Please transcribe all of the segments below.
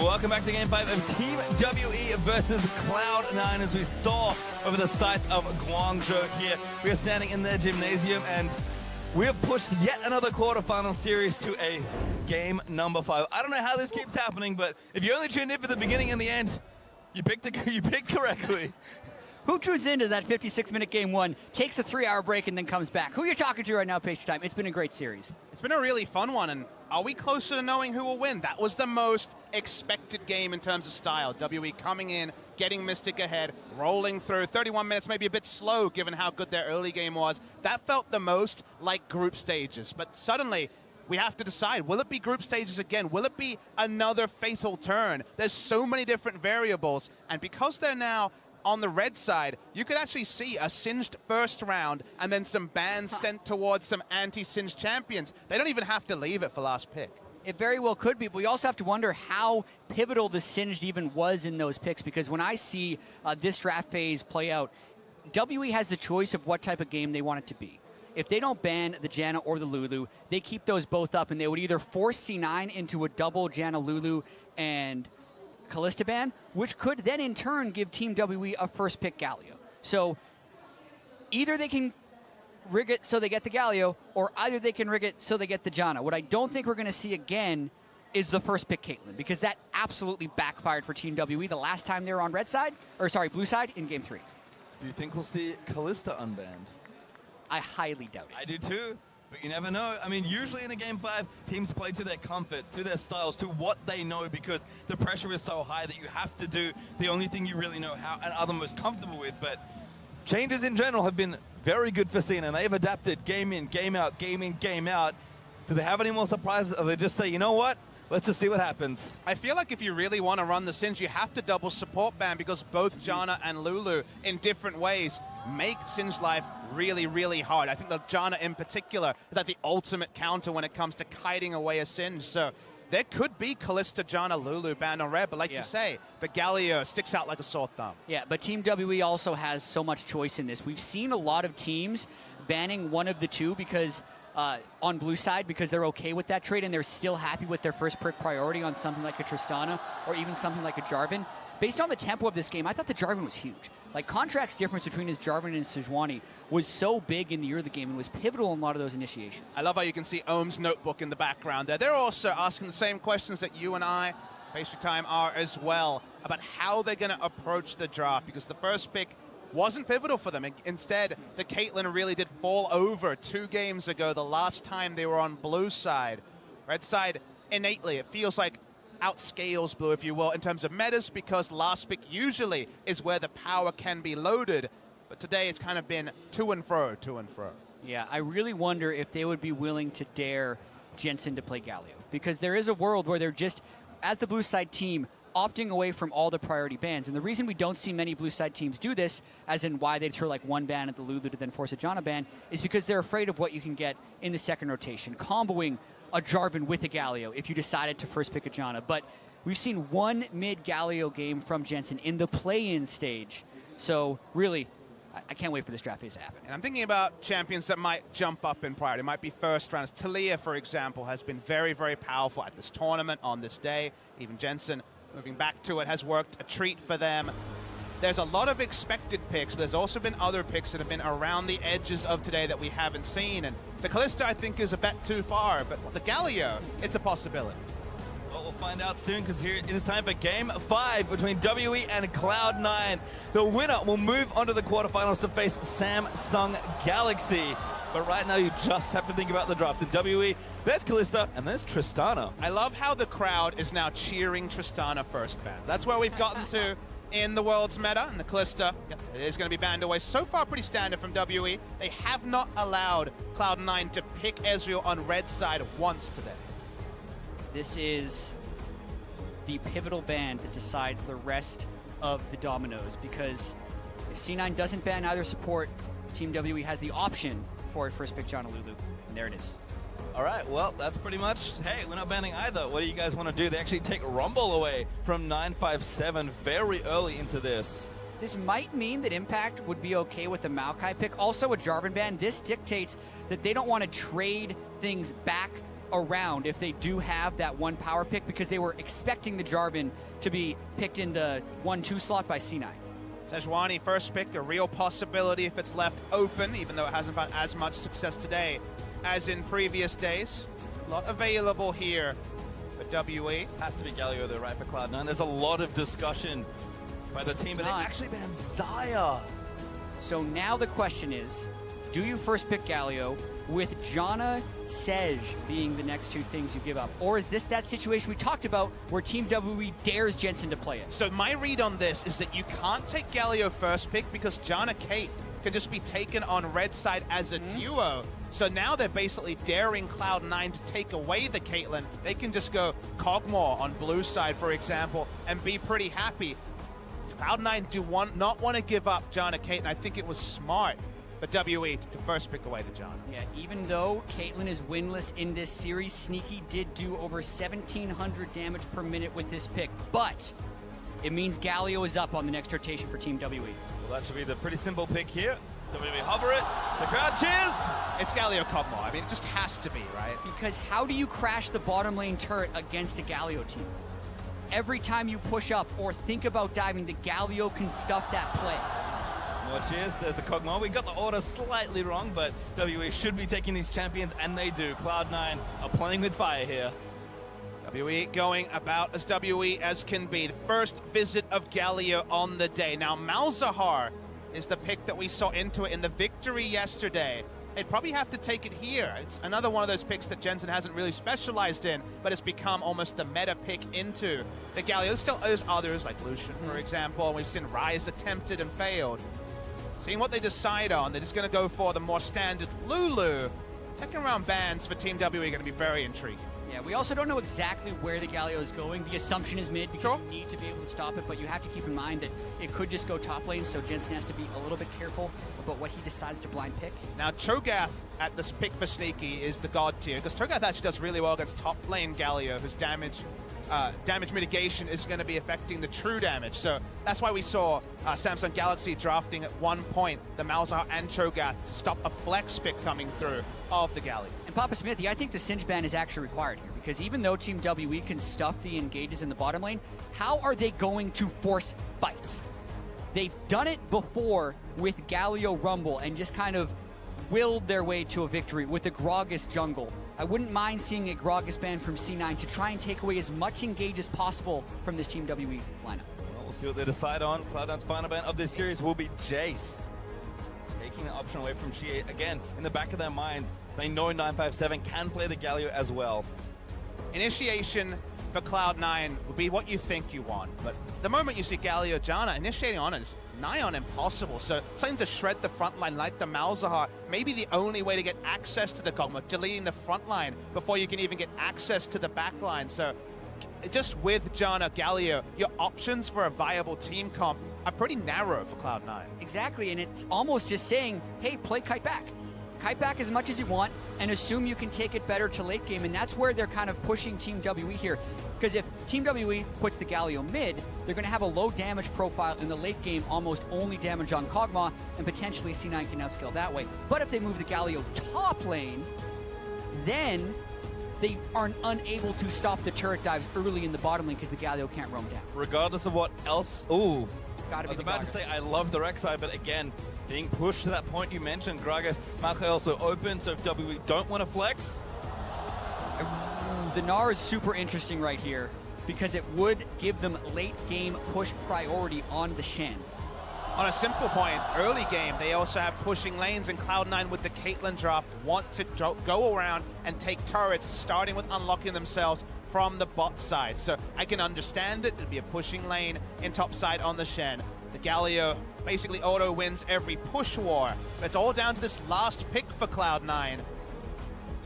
welcome back to Game 5 of Team WE versus Cloud9. As we saw over the sites of Guangzhou here, we are standing in their gymnasium and we have pushed yet another quarterfinal series to a game number 5. I don't know how this keeps happening, but if you only tuned in for the beginning and the end, you picked correctly. Who tunes into that 56-minute game 1, takes a 3-hour break, and then comes back? Who are you talking to right now, Page Time? It's been a great series. It's been a really fun one, and are we closer to knowing who will win? That was the most expected game in terms of style. WE coming in, getting Mystic ahead, rolling through. 31 minutes, maybe a bit slow given how good their early game was. That felt the most like group stages, but suddenly we have to decide, will it be group stages again? Will it be another fatal turn? There's so many different variables, and because they're now on the red side, you could actually see a singed first round and then some bans sent towards some anti-singed champions. They don't even have to leave it for last pick. It very well could be, but we also have to wonder how pivotal the singed even was in those picks, because when I see this draft phase play out, WE has the choice of what type of game they want it to be. If they don't ban the Janna or the Lulu, they keep those both up, and they would either force C9 into a double Janna, Lulu, and Kalista ban, which could then in turn give Team WE a first pick Galio. So either they can rig it so they get the Galio, or either they can rig it so they get the Janna. What I don't think we're going to see again is the first pick Caitlyn, because that absolutely backfired for Team WE the last time they were on blue side in game 3. Do you think we'll see Kalista unbanned? I highly doubt it. I do too. But you never know. I mean, usually in a Game 5, teams play to their comfort, to their styles, to what they know, because the pressure is so high that you have to do the only thing you really know how and are the most comfortable with. But changes in general have been very good for Cena, and they've adapted game in, game out, game in, game out. Do they have any more surprises, or they just say, you know what? Let's just see what happens. I feel like if you really want to run the Singed, you have to double support ban, because both Janna and Lulu, in different ways, make Singed life really, really hard. I think the Janna in particular is like the ultimate counter when it comes to kiting away a Singed. So there could be Kalista, Janna, Lulu banned on red, but like you say, the Galio sticks out like a sore thumb. Yeah, but Team WE also has so much choice in this. We've seen a lot of teams banning one of the two because on blue side, because they're okay with that trade and they're still happy with their first pick priority on something like a Tristana or even something like a Jarvan. Based on the tempo of this game, I thought the Jarvan was huge. Like, Contract's difference between his Jarvan and Sejuani was so big in the early game and was pivotal in a lot of those initiations. I love how you can see Ohm's notebook in the background there. They're also asking the same questions that you and I, Pastry Time, are as well, about how they're going to approach the draft, because the first pick wasn't pivotal for them. Instead, the Caitlyn really did fall over 2 games ago, the last time they were on blue side. Red side, innately, it feels like outscales blue, if you will, in terms of metas, because last pick usually is where the power can be loaded. But today it's kind of been to and fro, to and fro. Yeah, I really wonder if they would be willing to dare Jensen to play Galio, because there is a world where they're just, as the blue side team, opting away from all the priority bans. And the reason we don't see many blue side teams do this, as in why they'd throw like one ban at the Lulu to then force a Janna ban, is because they're afraid of what you can get in the second rotation, comboing a Jarvan with a Galio if you decided to first pick a Janna. But we've seen one mid Galio game from Jensen in the play-in stage. So really, I can't wait for this draft phase to happen. And I'm thinking about champions that might jump up in priority. It might be first rounds. Talia, for example, has been very, very powerful at this tournament on this day. Even Jensen, moving back to it, has worked a treat for them. There's a lot of expected picks, but there's also been other picks that have been around the edges of today that we haven't seen. And the Kalista, I think, is a bet too far, but the Galio, it's a possibility. Well, we'll find out soon, because here it is time for Game 5 between WE and Cloud9. The winner will move on to the quarterfinals to face Samsung Galaxy. But right now, you just have to think about the draft. In WE, there's Kalista, and there's Tristana. I love how the crowd is now cheering Tristana first bans. That's where we've gotten to in the world's meta, and the Kalista, it is going to be banned away. So far, pretty standard from WE. They have not allowed Cloud9 to pick Ezreal on red side once today. This is the pivotal ban that decides the rest of the dominoes, because if C9 doesn't ban either support, Team WE has the option for a first pick Janna Lulu, and there it is. All right, well, that's pretty much, hey, we're not banning either. What do you guys want to do? They actually take Rumble away from 957 very early into this. This might mean that Impact would be okay with the Maokai pick. Also a Jarvan ban. This dictates that they don't want to trade things back around if they do have that one power pick, because they were expecting the Jarvan to be picked in the 1-2 slot by C9. Sejuani first pick, a real possibility if it's left open, even though it hasn't found as much success today as in previous days. A lot available here for WE. Has to be Galio though, right, for Cloud9. There's a lot of discussion by the team, but they actually banned Xayah. So now the question is, do you first pick Galio with Janna, Sej being the next two things you give up? Or is this that situation we talked about where Team WE dares Jensen to play it? So my read on this is that you can't take Galio first pick because Janna Kate can just be taken on red side as a duo. So now they're basically daring Cloud9 to take away the Caitlyn. They can just go Kog'Maw on blue side, for example, and be pretty happy. Cloud9 do not want to give up Janna Kate, and I think it was smart for WE to first pick away the Janna. Yeah, even though Caitlyn is winless in this series, Sneaky did do over 1,700 damage per minute with this pick, but it means Galio is up on the next rotation for Team WE. Well, that should be the pretty simple pick here. WE hover it, the crowd cheers! It's Galio Kog'Maw. I mean, it just has to be, right? Because how do you crash the bottom lane turret against a Galio team? Every time you push up or think about diving, the Galio can stuff that play. More cheers, there's the Kog'Maw. We got the order slightly wrong, but WE should be taking these champions, and they do. Cloud9 are playing with fire here. WE going about as WE as can be. The first visit of Galio on the day. Now, Malzahar is the pick that we saw into it in the victory yesterday. They'd probably have to take it here. It's another one of those picks that Jensen hasn't really specialized in, but it's become almost the meta pick into the Galio. There's still others like Lucian, for example, and we've seen Ryze attempted and failed. Seeing what they decide on, they're just going to go for the more standard Lulu. Second round bans for Team WE are going to be very intriguing. Yeah, we also don't know exactly where the Galio is going. The assumption is mid because you need to be able to stop it, but you have to keep in mind that it could just go top lane, so Jensen has to be a little bit careful about what he decides to blind pick. Now, Cho'Gath at this pick for Sneaky is the god tier, because Cho'Gath actually does really well against top lane Galio, whose damage mitigation is going to be affecting the true damage. So that's why we saw Samsung Galaxy drafting at one point the Malzahar and Cho'Gath to stop a flex pick coming through of the Galio. And Papa Smithy, I think the Singe ban is actually required here, because even though Team WE can stuff the engages in the bottom lane, how are they going to force fights? They've done it before with Galio Rumble and just kind of willed their way to a victory with the Gragas jungle. I wouldn't mind seeing a Gragas ban from C9 to try and take away as much engage as possible from this Team WE lineup. Well, we'll see what they decide on. Cloud9's final ban of this series will be Jace. Taking the option away from Xie. Again, in the back of their minds, they know 957 can play the Galio as well. Initiation for Cloud9 would be what you think you want, but the moment you see Galio Janna initiating on it is nigh on impossible. So something to shred the front line like the Malzahar, maybe the only way to get access to the Kog'Maw, deleting the front line before you can even get access to the back line. So just with Janna, Galio, your options for a viable team comp are pretty narrow for Cloud9. Exactly, and it's almost just saying, hey, play kite back. Kite back as much as you want and assume you can take it better to late game, and that's where they're kind of pushing Team WE here. Because if Team WE puts the Galio mid, they're going to have a low damage profile in the late game, almost only damage on Kog'Maw, and potentially C9 can outscale that way. But if they move the Galio top lane, then they are unable to stop the turret dives early in the bottom lane because the Galio can't roam down. Regardless of what else, ooh. I was about to say, I love the Rek'Sai, but again, being pushed to that point you mentioned, Gragas, Mache also open, so if WE don't want to flex. The Gnar is super interesting right here because it would give them late game push priority on the Shen. On a simple point, early game, they also have pushing lanes, and Cloud9 with the Caitlyn draft want to go around and take turrets, starting with unlocking themselves from the bot side. So I can understand it. It'd be a pushing lane in top side on the Shen. The Galio basically auto wins every push war. But it's all down to this last pick for Cloud9.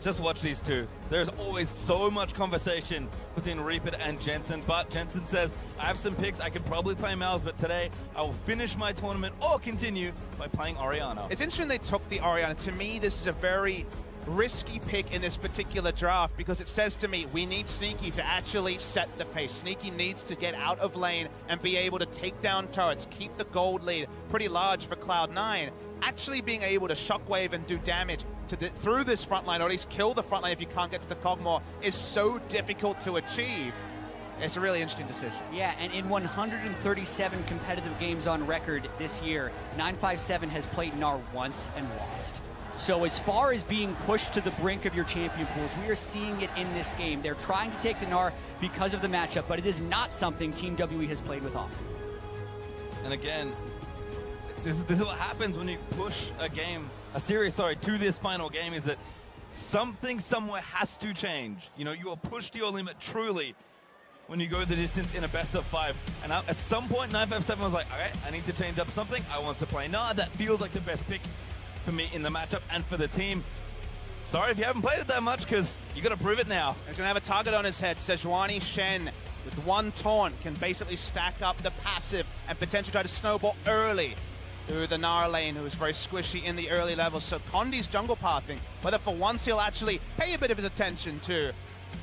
Just watch these two. There's always so much conversation between Reaper and Jensen, but Jensen says, I have some picks, I could probably play Malz, but today I will finish my tournament or continue by playing Orianna. It's interesting they took the Orianna. To me, this is a very risky pick in this particular draft because it says to me, we need Sneaky to actually set the pace. Sneaky needs to get out of lane and be able to take down turrets, keep the gold lead pretty large for Cloud9. actually being able to shockwave and do damage through this front line, or at least kill the front line if you can't get to the Cogmore, is so difficult to achieve. It's a really interesting decision. Yeah, and in 137 competitive games on record this year, 957 has played Gnar once and lost. So as far as being pushed to the brink of your champion pools, we are seeing it in this game. They're trying to take the Gnar because of the matchup, but it is not something Team WE has played with often. And again, this is what happens when you push a series, to this final game, is that something somewhere has to change. You know, you are pushed to your limit truly when you go the distance in a best of 5. And at some point, 957 was like, all right, I need to change up something. I want to play Gnar. That feels like the best pick for me in the matchup and for the team. Sorry if you haven't played it that much, because you got to prove it now. He's going to have a target on his head. Sejuani Shen, with one taunt, can basically stack up the passive and potentially try to snowball early through the Gnar lane, who is very squishy in the early levels. So Condi's jungle pathing, whether for once he'll actually pay a bit of his attention to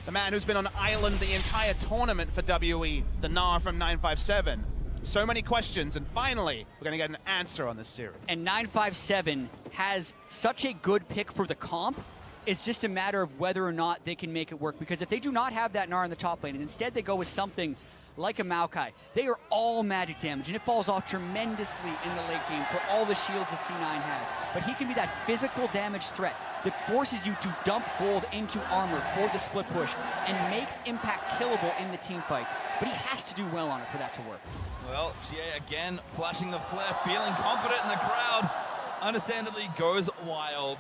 the man who's been on the island the entire tournament for WE, the Gnar from 957. So many questions, and finally, we're going to get an answer on this series. And 957 has such a good pick for the comp. It's just a matter of whether or not they can make it work, because if they do not have that Gnar in the top lane, and instead they go with something like a Maokai, they are all magic damage, and it falls off tremendously in the late game for all the shields that C9 has. But he can be that physical damage threat that forces you to dump gold into armor for the split push and makes impact killable in the team fights. But he has to do well on it for that to work. Well, GA again flashing the flare, feeling confident in the crowd. Understandably goes wild.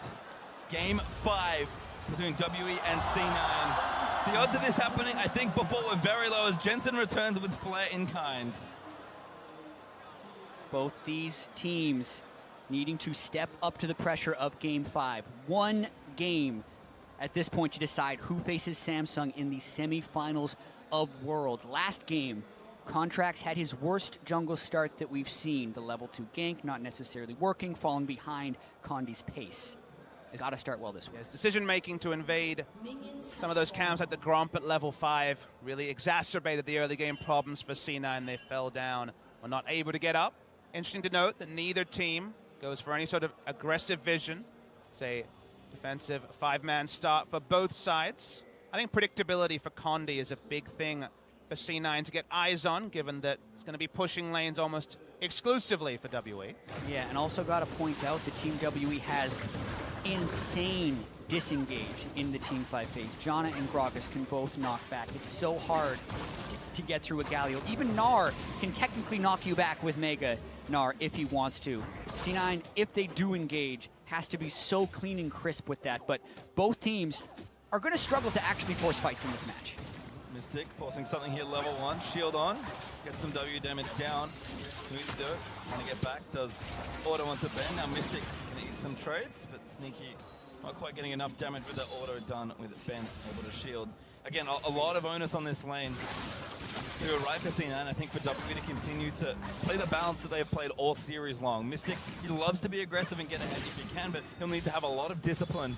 Game 5 between WE and C9. The odds of this happening, I think, before were very low, as Jensen returns with flare in kind. Both these teams needing to step up to the pressure of Game 5. One game at this point to decide who faces Samsung in the semifinals of Worlds. Last game, Contracts had his worst jungle start that we've seen. The level 2 gank not necessarily working, falling behind Condi's pace. He's got to start well this week. Yes, decision-making to invade some of those camps like the Gromp at level 5 really exacerbated the early game problems for C9. They fell down, were not able to get up. Interesting to note that neither team goes for any sort of aggressive vision. It's a defensive 5-man start for both sides. I think predictability for Condi is a big thing for C9 to get eyes on, given that it's going to be pushing lanes almost exclusively for WE. Yeah, and also got to point out that Team WE has insane disengage in the Team 5 phase. Janna and Gragas can both knock back. It's so hard to get through a Galio. Even Gnar can technically knock you back with Mega Gnar if he wants to. C9, if they do engage, has to be so clean and crisp with that, but both teams are going to struggle to actually force fights in this match. Mystic forcing something here, level 1, shield on, gets some W damage down. Smoothie Dirt trying to get back, does auto onto Ben. Now Mystic can eat some trades, but Sneaky not quite getting enough damage with the auto done with Ben able to shield. Again, a lot of onus on this lane. We were right for C9, I think, for W to continue to play the balance that they have played all series long. Mystic, he loves to be aggressive and get ahead if he can, but he'll need to have a lot of discipline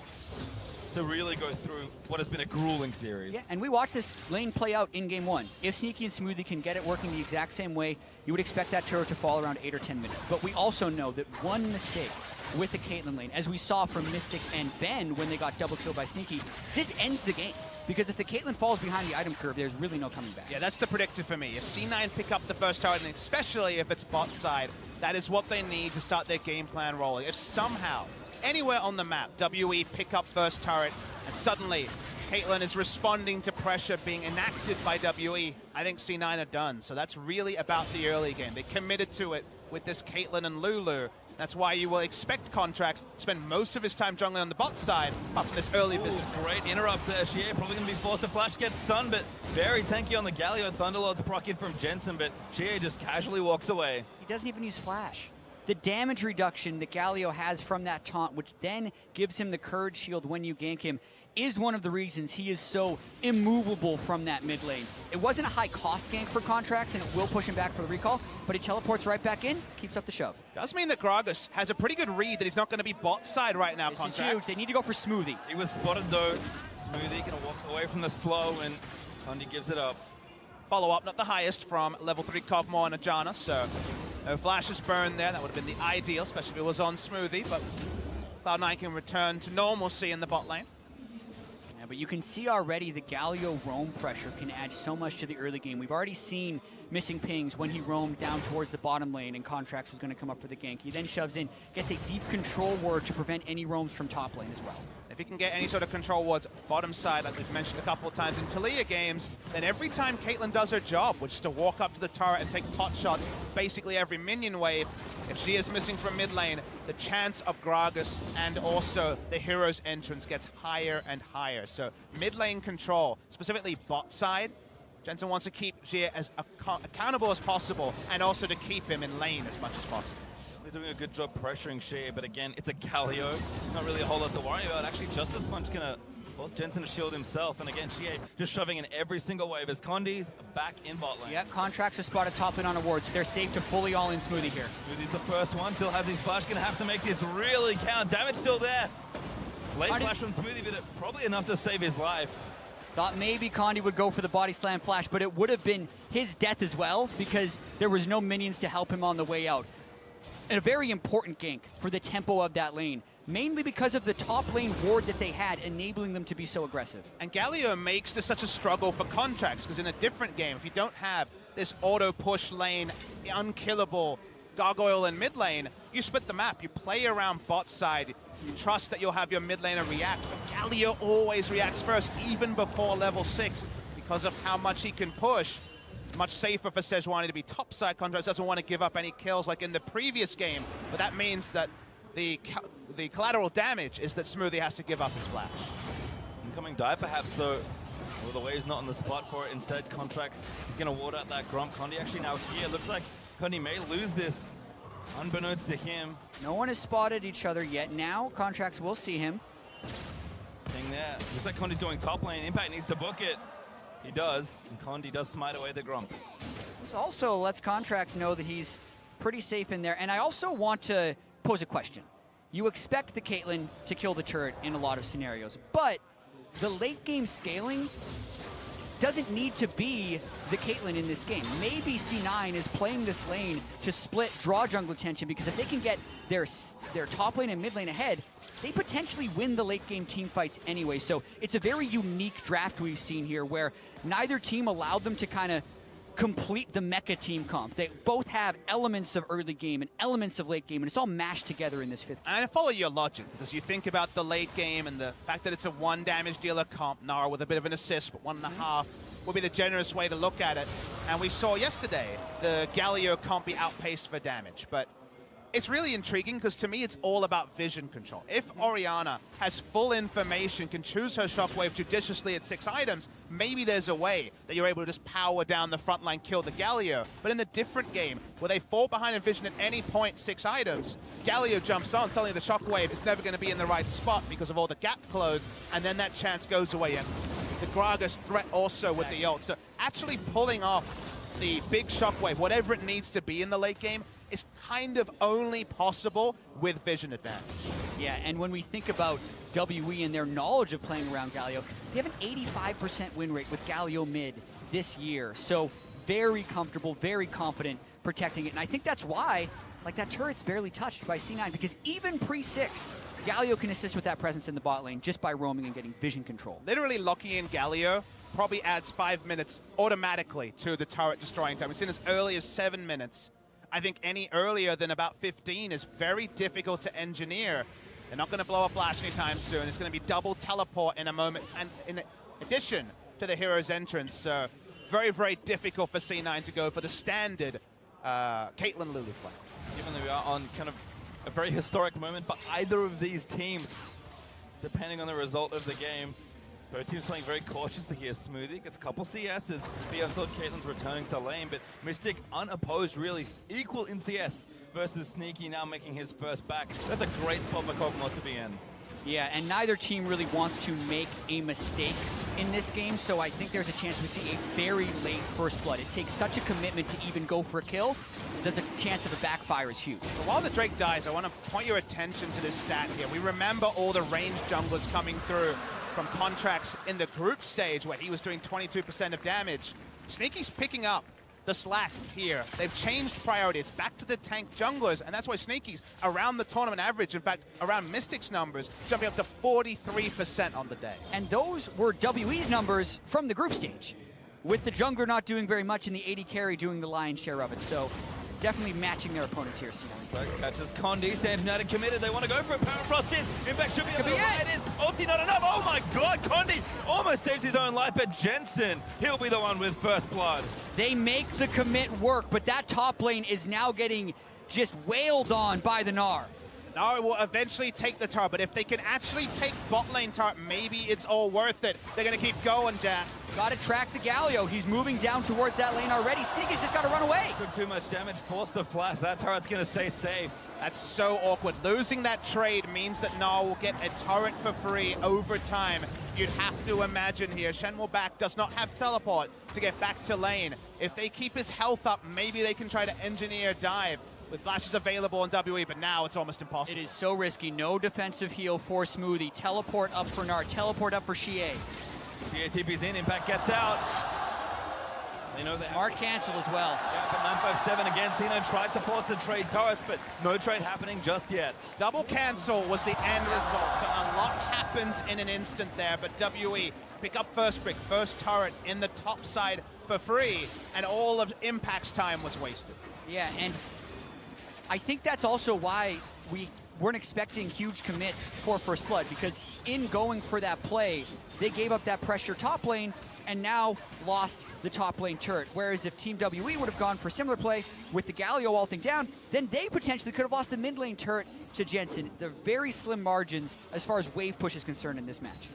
to really go through what has been a grueling series. Yeah, and we watched this lane play out in Game 1. If Sneaky and Smoothie can get it working the exact same way, you would expect that turret to fall around 8 or 10 minutes. But we also know that one mistake with the Caitlyn lane, as we saw from Mystic and Ben when they got double killed by Sneaky, just ends the game. Because if the Caitlyn falls behind the item curve, there's really no coming back. Yeah, that's the predictor for me. If C9 pick up the first turret, and especially if it's bot side, that is what they need to start their game plan rolling. If somehow, anywhere on the map, WE pick up first turret, and suddenly Caitlyn is responding to pressure being enacted by WE, I think C9 are done. So that's really about the early game. They committed to it with this Caitlyn and Lulu. That's why you will expect Contracts to spend most of his time jungling on the bot side up from this early visit. Great interrupt there. Xie probably going to be forced to flash, get stunned, but very tanky on the Galio. Thunderlord to proc in from Jensen, but Xie just casually walks away. He doesn't even use flash. The damage reduction that Galio has from that taunt, which then gives him the courage shield when you gank him, is one of the reasons he is so immovable from that mid lane. It wasn't a high cost gank for Contracts, and it will push him back for the recall, but he teleports right back in, keeps up the shove. Does mean that Gragas has a pretty good read that he's not going to be bot side right now, This is huge. They need to go for Smoothie. He was spotted though. Smoothie going to walk away from the slow, and Condi gives it up. Follow up, not the highest from level 3 Cogmore and Ajana, so No flashes burned there. That would have been the ideal, especially if it was on Smoothie, but Cloud9 can return to normalcy in the bot lane. Yeah, but you can see already the Galio roam pressure can add so much to the early game. We've already seen missing pings when he roamed down towards the bottom lane and Contracts was going to come up for the gank. He then shoves in, gets a deep control ward to prevent any roams from top lane as well. If he can get any sort of control wards bottom side, like we've mentioned a couple of times in Taliyah games, then every time Caitlyn does her job, which is to walk up to the turret and take pot shots basically every minion wave, if she is missing from mid lane, the chance of Gragas and also the hero's entrance gets higher and higher. So mid lane control, specifically bot side, Jensen wants to keep Jia as accountable as possible and also to keep him in lane as much as possible. They're doing a good job pressuring Shea, but again, it's a Galio. Not really a whole lot to worry about. Actually, Justice Punch gonna force Jensen to shield himself, and again, Shea just shoving in every single wave as Condi's back in bot lane. Yeah, Contracts are spotted top lane on a ward, so they're safe to fully all in Smoothie here. Smoothie's the first one, still has his flash, gonna have to make this really count. Damage still there. Late flash from Smoothie, but probably enough to save his life. Thought maybe Condi would go for the body slam flash, but it would have been his death as well because there was no minions to help him on the way out. And a very important gank for the tempo of that lane, mainly because of the top lane ward that they had, enabling them to be so aggressive. And Galio makes this such a struggle for Contracts, because in a different game, if you don't have this auto-push lane, unkillable gargoyle in mid lane, you split the map, you play around bot side, you trust that you'll have your mid laner react, but Galio always reacts first, even before level 6, because of how much he can push. It's much safer for Sejuani to be topside. Contracts doesn't want to give up any kills like in the previous game, but that means that the collateral damage is that Smoothie has to give up his flash. Incoming dive perhaps though. Well, the wave's not on the spot for it. Instead, Contracts is going to ward out that Gromp. Condi actually now here. Looks like Condi may lose this, unbeknownst to him. No one has spotted each other yet. Now, Contracts will see him. Thing there. Looks like Condi's going top lane. Impact needs to book it. He does, and Condi does smite away the Gromp. This also lets Contracts know that he's pretty safe in there. And I also want to pose a question. You expect the Caitlyn to kill the turret in a lot of scenarios, but the late game scaling doesn't need to be the Caitlyn in this game. Maybe C9 is playing this lane to split, draw jungle attention, because if they can get their top lane and mid lane ahead, they potentially win the late game team fights anyway. So it's a very unique draft we've seen here where neither team allowed them to kind of complete the mecha team comp. They both have elements of early game and elements of late game, and it's all mashed together in this fifth. And I follow your logic, because you think about the late game and the fact that it's a 1 damage dealer comp, Nara with a bit of an assist, but 1.5 would be the generous way to look at it. And we saw yesterday the Galio comp be outpaced for damage, but it's really intriguing because to me it's all about vision control. If Orianna has full information, can choose her shockwave judiciously at 6 items, maybe there's a way that you're able to just power down the front line, kill the Galio. But in a different game, where they fall behind in vision at any point 6 items, Galio jumps on, suddenly the shockwave is never going to be in the right spot because of all the gap close, and then that chance goes away. And the Gragas threat also with the ult. So actually pulling off the big shockwave, whatever it needs to be in the late game, is kind of only possible with vision advantage. Yeah, and when we think about WE and their knowledge of playing around Galio, they have an 85% win rate with Galio mid this year. So very comfortable, very confident protecting it. And I think that's why, like, that turret's barely touched by C9, because even pre-6, Galio can assist with that presence in the bot lane just by roaming and getting vision control. Literally locking in Galio probably adds 5 minutes automatically to the turret destroying time. We've seen as early as 7 minutes. I think any earlier than about 15 is very difficult to engineer. They're not going to blow a flash anytime soon. It's going to be double teleport in a moment, and in addition to the hero's entrance. So very, very difficult for C9 to go for the standard Caitlyn Lulu play. Given that we are on kind of a very historic moment, but either of these teams, depending on the result of the game, both teams playing very cautiously here. Smoothie gets a couple CSs. BF saw Caitlyn's returning to lane, but Mystic unopposed, really equal in CS versus Sneaky now making his first back. That's a great spot for Kog'Maw to be in. Yeah, and neither team really wants to make a mistake in this game, so I think there's a chance we see a very late first blood. It takes such a commitment to even go for a kill that the chance of a backfire is huge. But while the Drake dies, I want to point your attention to this stat here. We remember all the range junglers coming through from Contracts in the group stage where he was doing 22% of damage. Sneaky's picking up the slack here. They've changed priority. It's back to the tank junglers, and that's why Sneaky's around the tournament average, in fact, around Mystic's numbers, jumping up to 43% on the day. And those were WE's numbers from the group stage, with the jungler not doing very much and the AD carry doing the lion's share of it. So definitely matching their opponents here, C9. Drax catches Condi, Stand United committed. They want to go for a Permafrost in. In fact, should be able to ride in. Ulti not enough. Oh my god, Condi almost saves his own life, but Jensen, he'll be the one with first blood. They make the commit work, but that top lane is now getting just wailed on by the Gnar. Gnar will eventually take the turret, but if they can actually take bot lane turret, maybe it's all worth it. They're going to keep going, Jack. Got to track the Galio. He's moving down towards that lane already. Sneaky's just got to run away. Took too much damage, forced the flash. That turret's going to stay safe. That's so awkward. Losing that trade means that Gnar will get a turret for free over time. You'd have to imagine here. Shenmue back does not have teleport to get back to lane. If they keep his health up, maybe they can try to engineer dive with flashes available in WE, but now it's almost impossible. It is so risky. No defensive heal for Smoothie. Teleport up for Gnar. Teleport up for Xie. Xie TP's in, Impact gets out. They know that. Mark cancel as well. Yeah, but 957 again. C9 tried to force the trade turrets, but no trade happening just yet. Double cancel was the end result, so a lot happens in an instant there, but WE pick up first brick, first turret in the top side for free, and all of Impact's time was wasted. Yeah, and I think that's also why we weren't expecting huge commits for First Blood, because in going for that play, they gave up that pressure top lane and now lost the top lane turret. Whereas if Team WE would have gone for a similar play with the Galio ulting down, then they potentially could have lost the mid lane turret to Jensen. They're very slim margins as far as wave push is concerned in this match.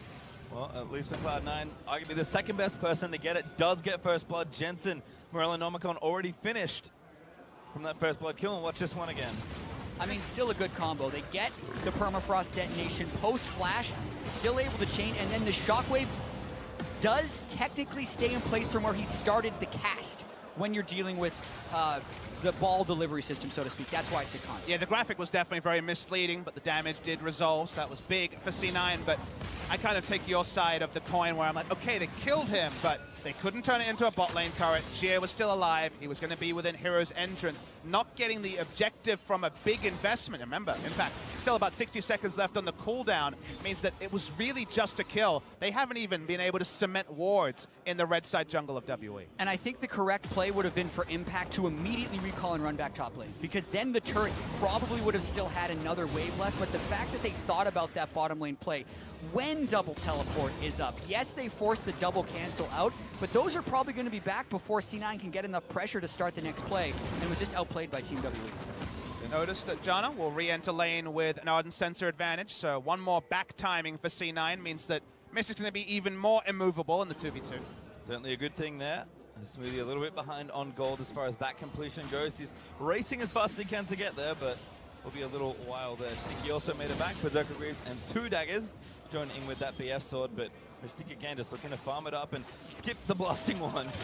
Well, at least for Cloud9, arguably the second best person to get it does get first blood. Jensen, Morellonomicon already finished from that first blood kill, and watch this one again. I mean, still a good combo. They get the permafrost detonation post-flash, still able to chain, and then the shockwave does technically stay in place from where he started the cast when you're dealing with the ball delivery system, so to speak. That's why it's a con. Yeah, the graphic was definitely very misleading, but the damage did resolve, so that was big for C9, but I kind of take your side of the coin where I'm like, okay, they killed him, but they couldn't turn it into a bot lane turret. Xie was still alive. He was going to be within Hero's entrance. Not getting the objective from a big investment. Remember, in fact, still about 60 seconds left on the cooldown means that it was really just a kill. They haven't even been able to cement wards in the red side jungle of WE. And I think the correct play would have been for Impact to immediately recall and run back top lane, because then the turret probably would have still had another wave left, but the fact that they thought about that bottom lane play when double teleport is up. Yes, they forced the double cancel out, but those are probably going to be back before C9 can get enough pressure to start the next play, and was just outplayed by Team WE. Notice that Janna will re-enter lane with an Ardent Sensor advantage, so one more back timing for C9 means that Mystic's going to be even more immovable in the 2v2. Certainly a good thing there. Smoothie a little bit behind on gold as far as that completion goes. He's racing as fast as he can to get there, but will be a little while there. Sneaky also made it back. Berserker Greaves and 2 daggers join in with that BF sword, but Mystic again just looking to farm it up and skip the blasting ones.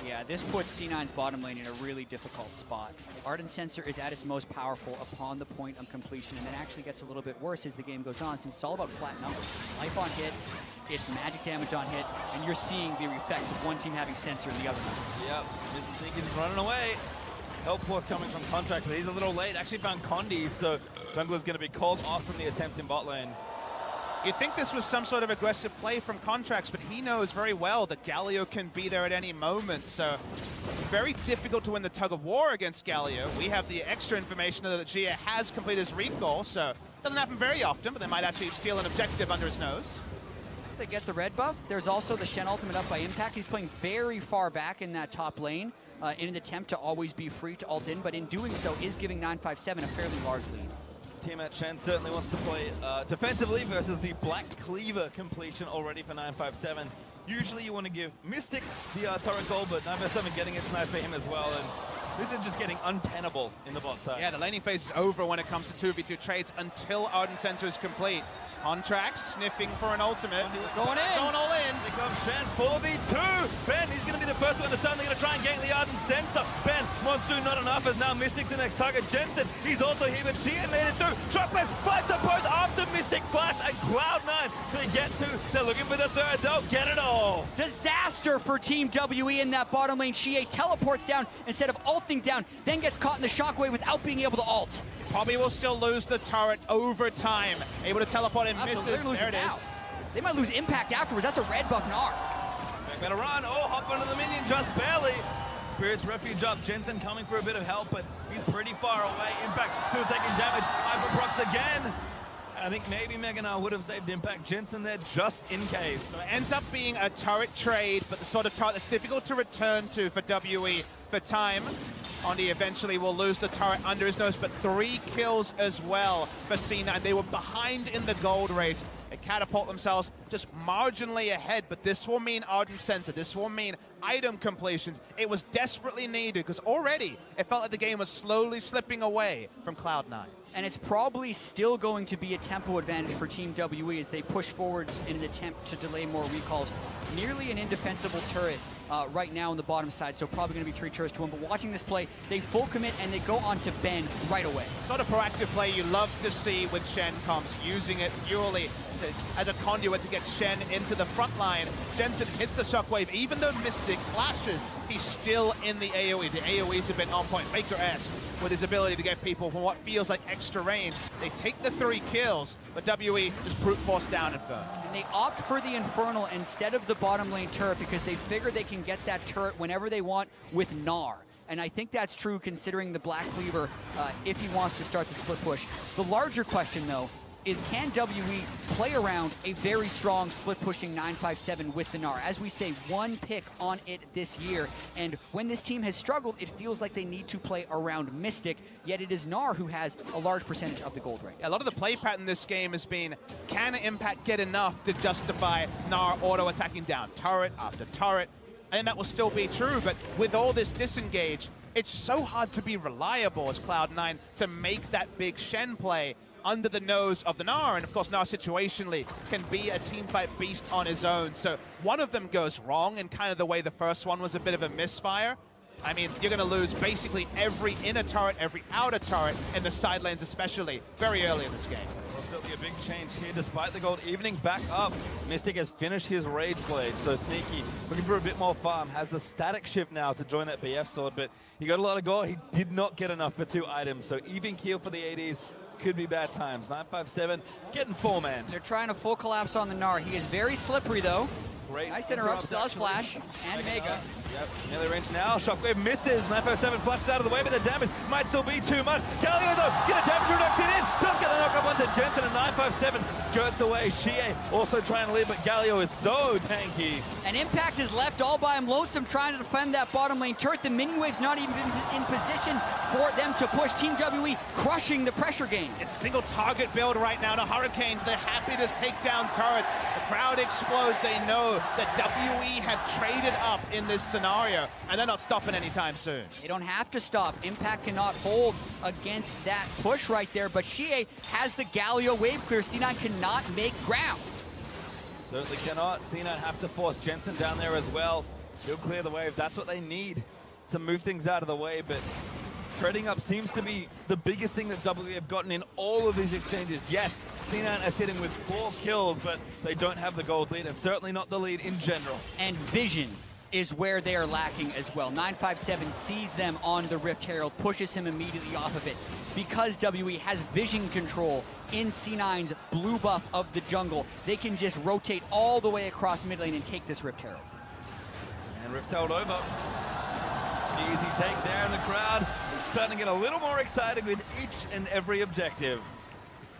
Yeah, this puts C9's bottom lane in a really difficult spot. Ardent Sensor is at its most powerful upon the point of completion, and it actually gets a little bit worse as the game goes on, since it's all about flat numbers. It's life on hit, it's magic damage on hit, and you're seeing the effects of one team having Sensor and the other not. Yep, Sneaky's running away. Help force coming from Contracts, but he's a little late. Actually found Condi, so Jungler's going to be called off from the attempt in bot lane. You'd think this was some sort of aggressive play from Contracts, but he knows very well that Galio can be there at any moment, so it's very difficult to win the tug of war against Galio. We have the extra information that Xie has completed his recall, so it doesn't happen very often, but they might actually steal an objective under his nose. They get the red buff. There's also the Shen ultimate up by Impact. He's playing very far back in that top lane in an attempt to always be free to ult in, but in doing so is giving 957 a fairly large lead. Teammate Shen certainly wants to play defensively versus the Black Cleaver completion already for 957. Usually you want to give Mystic the turret goal, but 957 getting it tonight for him as well. And this is just getting untenable in the bot side. Yeah, the laning phase is over when it comes to 2v2 trades until Ardent Sensor is complete. Contracts sniffing for an ultimate. Going in. Going all in. Here comes Shen, 4v2. Ben, he's going to be the first one to start. They're going to try and gank the Ardent Sensor. Ben, Monsoon not enough, as now Mystic's the next target. Jensen, he's also here, but Xie made it through. Shockwave fights them both after Mystic Flash, and Cloud9 going to really get to. They're looking for the third. They'll get it all. Disaster for Team WE in that bottom lane. Xie teleports down instead of ulting down, then gets caught in the shockwave without being able to ult. Probably will still lose the turret over time. Able to teleport and Absolutely, misses. There it is. They might lose impact afterwards. That's a red buff Gnar. Better run. Oh, hop onto the minion just barely. Spirit's refuge up. Jensen coming for a bit of help, but he's pretty far away. Impact still taking damage. Ivan Brox again. I think maybe Mega Gnar would have saved Impact. Jensen there just in case. So it ends up being a turret trade, but the sort of turret that's difficult to return to for WE for time. Ondi eventually will lose the turret under his nose, but 3 kills as well for C9. They were behind in the gold race. They catapult themselves just marginally ahead, but this will mean Ardent Sensor. This will mean item completions. It was desperately needed because already it felt like the game was slowly slipping away from Cloud9. And it's probably still going to be a tempo advantage for Team WE as they push forward in an attempt to delay more recalls. Nearly an indefensible turret right now on the bottom side, so probably going to be 3 turrets to him. But watching this play, they full commit and they go on to Ben right away. Sort of proactive play you love to see with Shen comps, using it purely as a conduit to get Shen into the front line. Jensen hits the shockwave. Even though Mystic flashes, he's still in the AoE. The AoEs have been on point. Faker-esque with his ability to get people from what feels like extra range. They take the 3 kills, but WE just brute force down Inferno. And they opt for the Infernal instead of the bottom lane turret because they figure they can get that turret whenever they want with Gnar. And I think that's true considering the Black Cleaver if he wants to start the split push. The larger question, though, is can WE play around a very strong split pushing 957 with the Gnar? As we say, 1 pick on it this year, and when this team has struggled, it feels like they need to play around Mystic, yet it is Gnar who has a large percentage of the gold rate. A lot of the play pattern this game has been, can Impact get enough to justify Gnar auto-attacking down turret after turret? And that will still be true, but with all this disengage, it's so hard to be reliable as Cloud9 to make that big Shen play under the nose of the Gnar, and of course Gnar situationally can be a teamfight beast on his own. So one of them goes wrong in kind of the way the first one was a bit of a misfire. I mean, you're going to lose basically every inner turret, every outer turret, in the side lanes especially, very early in this game. Will still be a big change here despite the gold evening back up. Mystic has finished his Rage Blade, so Sneaky looking for a bit more farm, has the static shift now to join that BF sword, but he got a lot of gold. He did not get enough for 2 items, so even keel for the ADs. Could be bad times. 957 getting 4-man. They're trying to full collapse on the Gnar. He is very slippery though. Great. Nice interrupt, does flash, and Mega. Yep, melee range now. Shockwave misses. 957 flashes out of the way, but the damage might still be too much. Galio though, get a damage reduction in. Does get the knock up onto Jensen, and 957 skirts away. Xie also trying to leave, but Galio is so tanky. And Impact is left all by him lonesome trying to defend that bottom lane turret. The minion wave's not even in position for them to push. Team WE crushing the pressure game. It's a single target build right now to Hurricanes. They're happy to take down turrets. The crowd explodes. They know that WE have traded up in this scenario, and they're not stopping anytime soon. They don't have to stop. Impact cannot hold against that push right there, but Xie has the Galio wave clear. C9 cannot make ground. Certainly cannot. C9 have to force Jensen down there as well. He'll clear the wave. That's what they need to move things out of the way, but trading up seems to be the biggest thing that WE have gotten in all of these exchanges. Yes, C9 are sitting with 4 kills, but they don't have the gold lead, and certainly not the lead in general. And vision is where they are lacking as well. 957 sees them on the Rift Herald, pushes him immediately off of it. Because WE has vision control in C9's blue buff of the jungle, they can just rotate all the way across mid lane and take this Rift Herald. And Rift Herald over. Easy take there in the crowd. Starting to get a little more excited with each and every objective.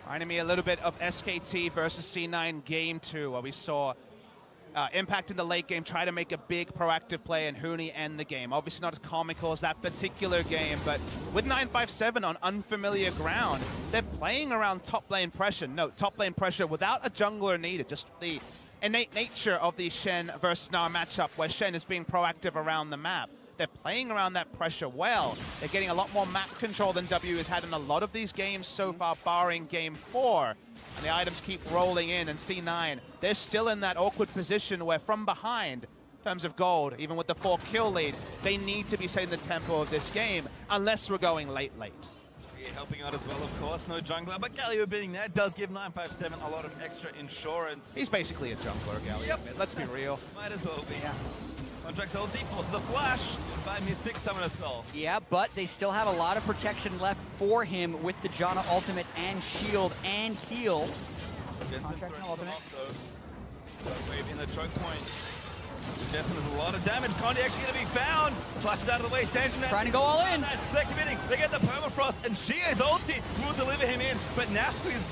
Reminding me a little bit of SKT versus C9 Game 2, where we saw Impact in the late game try to make a big proactive play and Huni end the game. Obviously not as comical as that particular game, but with 957 on unfamiliar ground, they're playing around top lane pressure. No, top lane pressure without a jungler needed, just the innate nature of the Shen versus Gnar matchup where Shen is being proactive around the map. They're playing around that pressure well. They're getting a lot more map control than W has had in a lot of these games so far, barring Game 4. And the items keep rolling in, and C9, they're still in that awkward position where from behind, in terms of gold, even with the 4-kill lead, they need to be setting the tempo of this game, unless we're going late. It helping out as well, of course. No jungler, but Galio being there does give 957 a lot of extra insurance. He's basically a jungler, Galio. Yep. Let's be real. Might as well be. Yeah. Contracts ulti, forces the flash, by Mystic, summon a spell. Yeah, but they still have a lot of protection left for him with the Janna ultimate and shield and heal. Contracts and ultimate. Wave in the choke point. Jensen does a lot of damage. Condi actually going to be found. Flashes out of the way, stands from trying to go all in. They're committing. They get the permafrost, and Shia's ulti will deliver him in. But now his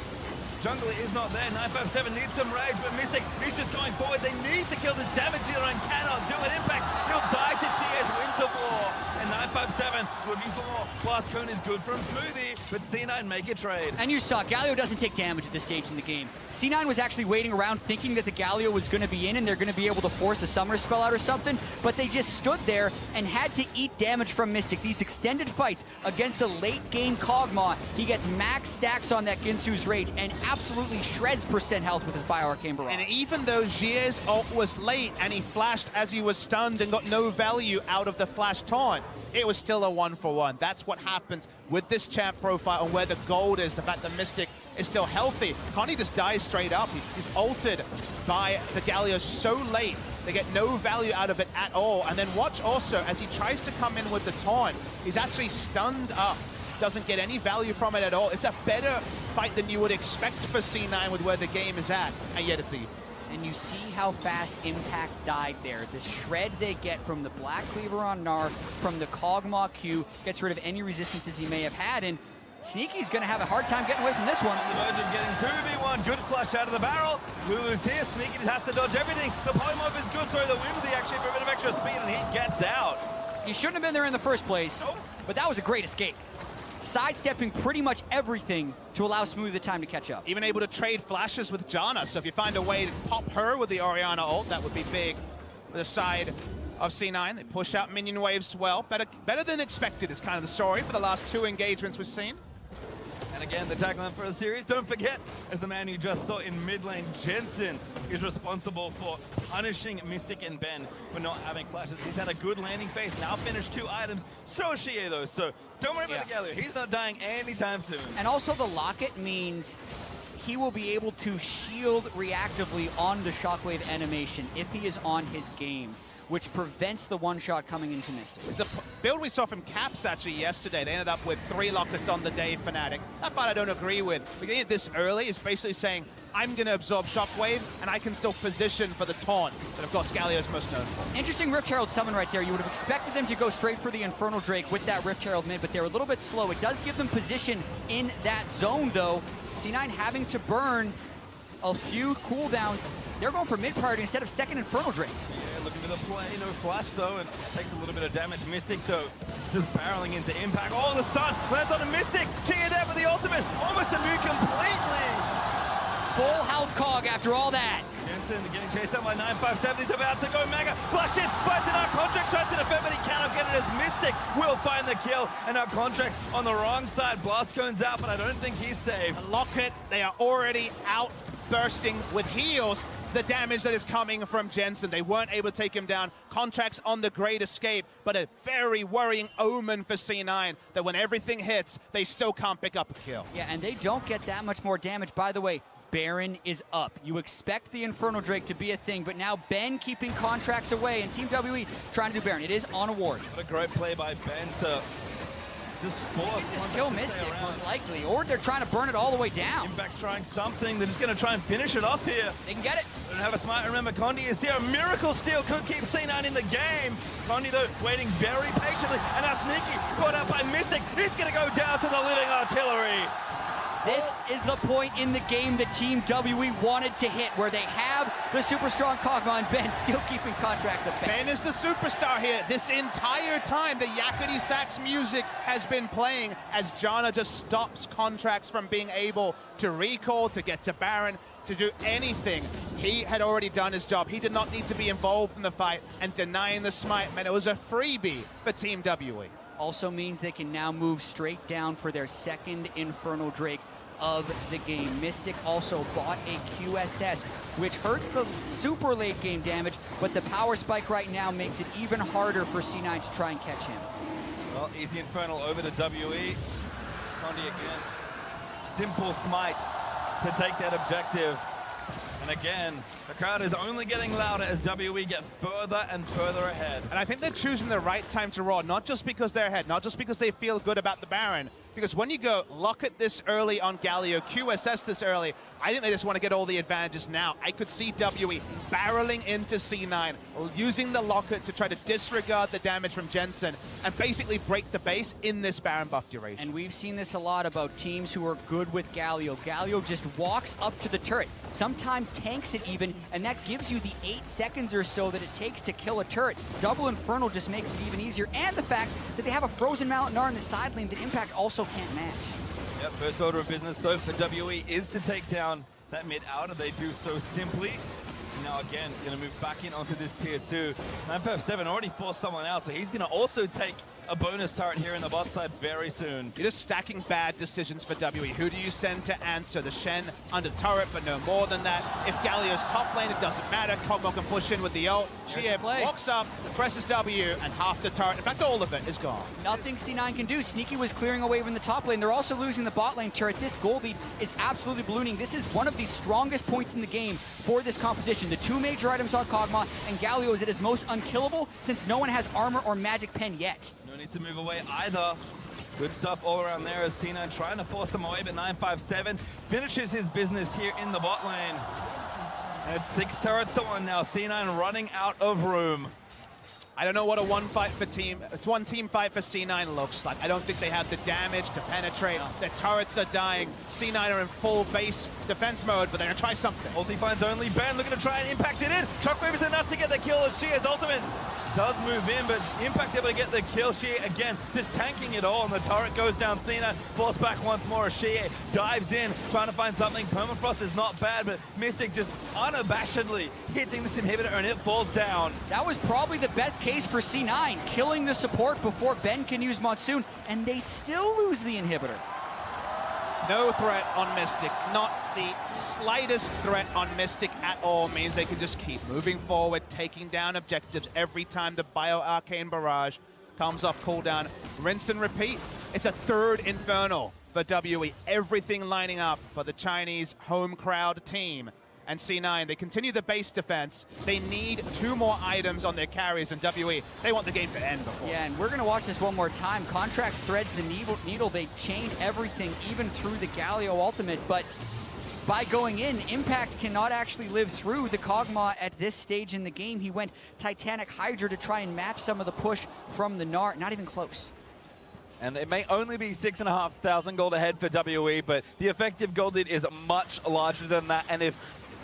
jungler is not there. 957 needs some rage, but Mystic, he's just going forward. They need to kill this damage dealer and cannot do it. Impact, he'll die to Shia's Winter War. And 957 looking for more. Blast Cone is good from Smoothie, but C9 make a trade. And you saw, Galio doesn't take damage at this stage in the game. C9 was actually waiting around thinking that the Galio was going to be in and they're going to be able to force a summer spell out or something, but they just stood there and had to eat damage from Mystic. These extended fights against a late game Kog'Maw, he gets max stacks on that Ginsu's Rage and absolutely shreds percent health with his Bioarcane Barrage. And even though Jie's ult was late and he flashed as he was stunned and got no value out of the flash taunt, it was still a 1-for-1. That's what happens with this champ profile and where the gold is, the fact that Mystic is still healthy. Connie just dies straight up. He's ulted by the Galio so late. They get no value out of it at all. And then watch also, as he tries to come in with the taunt, he's actually stunned up. Doesn't get any value from it at all. It's a better fight than you would expect for C9 with where the game is at, and yet it's even. And you see how fast Impact died there. The shred they get from the Black Cleaver on Gnar, from the Kog'Maw Q, gets rid of any resistances he may have had, and Sneaky's gonna have a hard time getting away from this one. On the verge of getting 2v1, good flush out of the barrel. Lulu's here, Sneaky just has to dodge everything. The polymorph is good, so the Whimsy actually for a bit of extra speed, and he gets out. He shouldn't have been there in the first place, Nope. But that was a great escape. Sidestepping pretty much everything to allow Smooth the time to catch up. Even able to trade flashes with Janna, so if you find a way to pop her with the Orianna ult, that would be big. For the side of C9, they push out minion waves well. Better than expected is kind of the story for the last 2 engagements we've seen. And again, the tagline for the series, don't forget, as the man you just saw in mid lane, Jensen is responsible for punishing Mystic and Ben for not having flashes. He's had a good landing phase, now finished 2 items. So is Shie though, so don't worry about the Galio. He's not dying anytime soon. And also the Locket means he will be able to shield reactively on the Shockwave animation if he is on his game, which prevents the one-shot coming into Mystic. It's a build we saw from Caps actually yesterday. They ended up with 3 Lockets on the day, Fnatic. That part I don't agree with. But getting it this early is basically saying, I'm going to absorb Shockwave, and I can still position for the taunt. But of course, Galio's most known for. Interesting Rift Herald summon right there. You would have expected them to go straight for the Infernal Drake with that Rift Herald mid, but they're a little bit slow. It does give them position in that zone, though. C9 having to burn a few cooldowns. They're going for mid priority instead of second Infernal Drake. Yeah, looking for the play, no flash though, and takes a little bit of damage. Mystic though, just barreling into Impact. Oh, the stun lands on a Mystic. Chia there for the ultimate, almost immune completely. Full health Cog after all that. Jensen getting chased down by 957. He's about to go mega. Flash in, finds an Contract, tries to defend, but he cannot get it as Mystic will find the kill. And our Contract's on the wrong side. Blast Cone's out, but I don't think he's safe. Locket, they are already out bursting with heals. The damage that is coming from Jensen. They weren't able to take him down. Contracts on the great escape, but a very worrying omen for C9 that when everything hits, they still can't pick up a kill. Yeah, and they don't get that much more damage. By the way, Baron is up. You expect the Infernal Drake to be a thing, but now Ben keeping Contracts away and Team WE trying to do Baron. It is on a ward. What a great play by Ben to just force. Just kill Mystic, most likely. Or they're trying to burn it all the way down. Impact's trying something. They're just going to try and finish it off here. They can get it. They don't have a smite. Remember, Condi is here. A miracle steal could keep C9 in the game. Condi, though, waiting very patiently. And now Sneaky, caught out by Mystic. He's going to go down to the living artillery. This is the point in the game that Team WE wanted to hit, where they have the super strong Kog'Maw and Ben still keeping Contracts at bay. Ben is the superstar here. This entire time, the Yakety Sax music has been playing as Janna just stops Contracts from being able to recall, to get to Baron, to do anything. He had already done his job. He did not need to be involved in the fight, and denying the smite meant it was a freebie for Team WE. Also means they can now move straight down for their second Infernal Drake of the game. Mystic also bought a QSS, which hurts the super late game damage, but the power spike right now makes it even harder for C9 to try and catch him. Well, easy Infernal over to WE. Condi again. Simple smite to take that objective. And again, the crowd is only getting louder as WE get further and further ahead. And I think they're choosing the right time to roar, not just because they're ahead, not just because they feel good about the Baron, because when you go lock it this early on Galio, QSS this early, I think they just want to get all the advantages now. I could see WE barreling into C9, using the locket to try to disregard the damage from Jensen and basically break the base in this Baron buff duration. And we've seen this a lot about teams who are good with Galio. Galio just walks up to the turret, sometimes tanks it even, and that gives you the 8 seconds or so that it takes to kill a turret. Double Infernal just makes it even easier, and the fact that they have a frozen Malatinar in the side lane that Impact also can't match. Yep, first order of business though for WE is to take down that mid outer. They do so simply. Now again, going to move back in onto this tier 2. 957 already forced someone out, so he's going to also take a bonus turret here in the bot side very soon. You're just stacking bad decisions for WE. Who do you send to answer? The Shen under turret, but no more than that. If Galio's top lane, it doesn't matter. Kog'Maw can push in with the ult. Shia walks up, presses W, and half the turret, in fact all of it, is gone. Nothing C9 can do. Sneaky was clearing away from the top lane. They're also losing the bot lane turret. This gold lead is absolutely ballooning. This is one of the strongest points in the game for this composition. The 2 major items on Kog'Maw, and Galio is at his most unkillable since no one has armor or magic pen yet. No need to move away either. Good stuff all around there as C9 trying to force them away, but 957 finishes his business here in the bot lane. And it's 6 turrets to 1 now. C9 running out of room. I don't know what a one team fight for C9 looks like. I don't think they have the damage to penetrate. Their turrets are dying. C9 are in full base defense mode, but they're gonna try something. Ulti finds only Ben looking to try and impact it in. Shockwave is enough to get the kill as Shia's ultimate does move in, but Impact able to get the kill. Shia again just tanking it all, and the turret goes down. Cena forced back once more as Shia dives in, trying to find something. Permafrost is not bad, but Mystic just unabashedly hitting this inhibitor, and it falls down. That was probably the best case for C9, killing the support before Ben can use Monsoon, and they still lose the inhibitor. No threat on Mystic, not the slightest threat on Mystic at all, means they can just keep moving forward, taking down objectives every time the Bio-Arcane Barrage comes off cooldown. Rinse and repeat. It's a 3rd Infernal for WE. Everything lining up for the Chinese home crowd team. And C9, they continue the base defense. They need 2 more items on their carries, and WE, they want the game to end before. Yeah, and we're gonna watch this one more time. Contracts threads the needle. They chain everything, even through the Galio ultimate, but by going in, Impact cannot actually live through the Kog'Maw at this stage in the game. He went Titanic Hydra to try and match some of the push from the Gnar, not even close. And it may only be 6,500 gold ahead for WE, but the effective gold lead is much larger than that, and if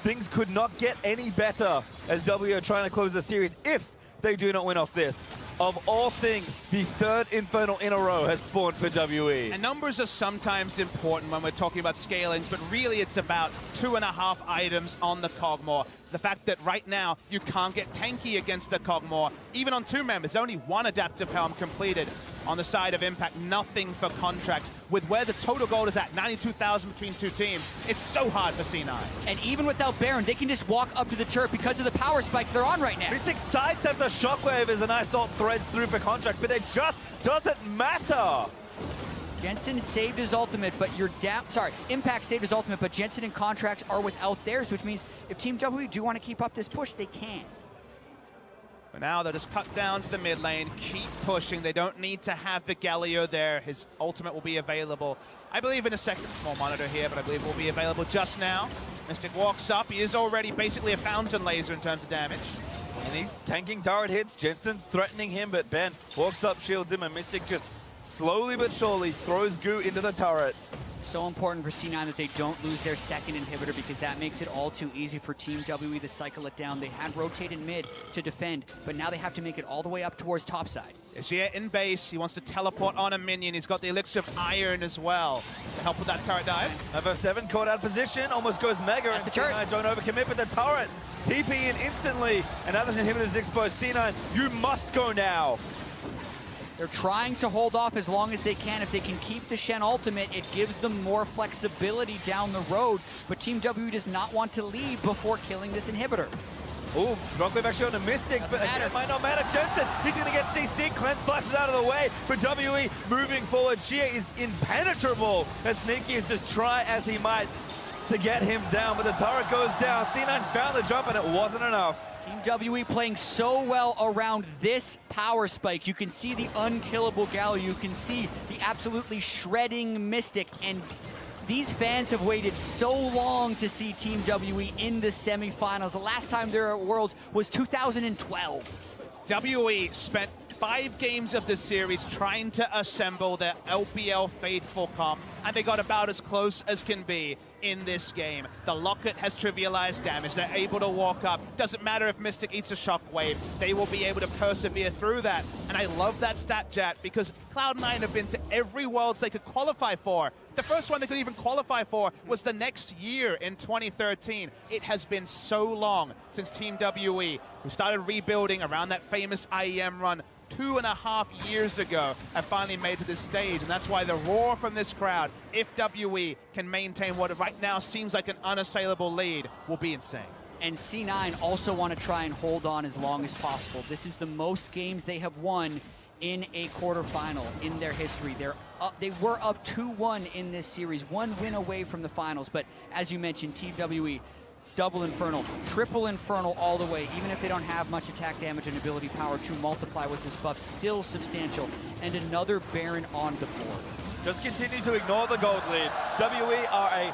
things could not get any better as W are trying to close the series if they do not win off this. Of all things, the 3rd Infernal in a row has spawned for WE. And numbers are sometimes important when we're talking about scalings, but really it's about 2.5 items on the Kog'Maw. The fact that right now you can't get tanky against the Kog'Maw. Even on 2 members, only 1 Adaptive Helm completed. On the side of Impact, nothing for contracts. With where the total gold is at, 92,000 between 2 teams, it's so hard for C9. And even without Baron, they can just walk up to the turret because of the power spikes they're on right now. Mystic sidesteps the Shockwave as a nice ult threads through for contract, but it just doesn't matter. Jensen saved his ultimate, but you're down. Sorry, Impact saved his ultimate, but Jensen and Contracts are without theirs, which means if Team W do want to keep up this push, they can. But now they'll just cut down to the mid lane, keep pushing. They don't need to have the Galio there. His ultimate will be available, I believe, in a second. Small monitor here, but I believe it will be available just now. Mystic walks up. He is already basically a fountain laser in terms of damage. And he's tanking turret hits. Jensen's threatening him, but Ben walks up, shields him, and Mystic just slowly but surely throws goo into the turret. So important for C9 that they don't lose their 2nd inhibitor, because that makes it all too easy for Team WE to cycle it down. They had rotated mid to defend, but now they have to make it all the way up towards topside. Shia in base. He wants to teleport on a minion. He's got the Elixir of Iron as well to help with that turret dive. FF7 caught out of position, almost goes Mega, and C9 don't overcommit, but the turret TP in instantly, and now that the inhibitor is exposed. C9, you must go now. They're trying to hold off as long as they can. If they can keep the Shen ultimate, it gives them more flexibility down the road. But Team W does not want to leave before killing this inhibitor. Ooh, Drogwave actually on a Mystic, but again, it might not matter. Jensen, he's going to get CC. Cleanse splashes out of the way, but WE moving forward. Xie is impenetrable as Sneaky is just try as he might to get him down, but the turret goes down. C9 found the jump, and it wasn't enough. Team WE playing so well around this power spike. You can see the unkillable Galio. You can see the absolutely shredding Mystic, and these fans have waited so long to see Team WE in the semifinals. The last time they were at Worlds was 2012. WE spent 5 games of this series trying to assemble their LPL faithful comp, and they got about as close as can be in this game. The Locket has trivialized damage. They're able to walk up. Doesn't matter if Mystic eats a shockwave. They will be able to persevere through that. And I love that stat, Jat, because Cloud9 have been to every Worlds they could qualify for. The first one they could even qualify for was the next year in 2013. It has been so long since Team WE, who started rebuilding around that famous IEM run 2.5 years ago, have finally made to this stage, and that's why the roar from this crowd, if WE can maintain what right now seems like an unassailable lead, will be insane. And C9 also want to try and hold on as long as possible. This is the most games they have won in a quarterfinal in their history. They were up 2-1 in this series, 1 win away from the finals, but as you mentioned, Team WE, double Infernal, triple Infernal all the way, even if they don't have much attack damage and ability power to multiply with this buff, still substantial, and another Baron on the board. Just continue to ignore the gold lead. WE are a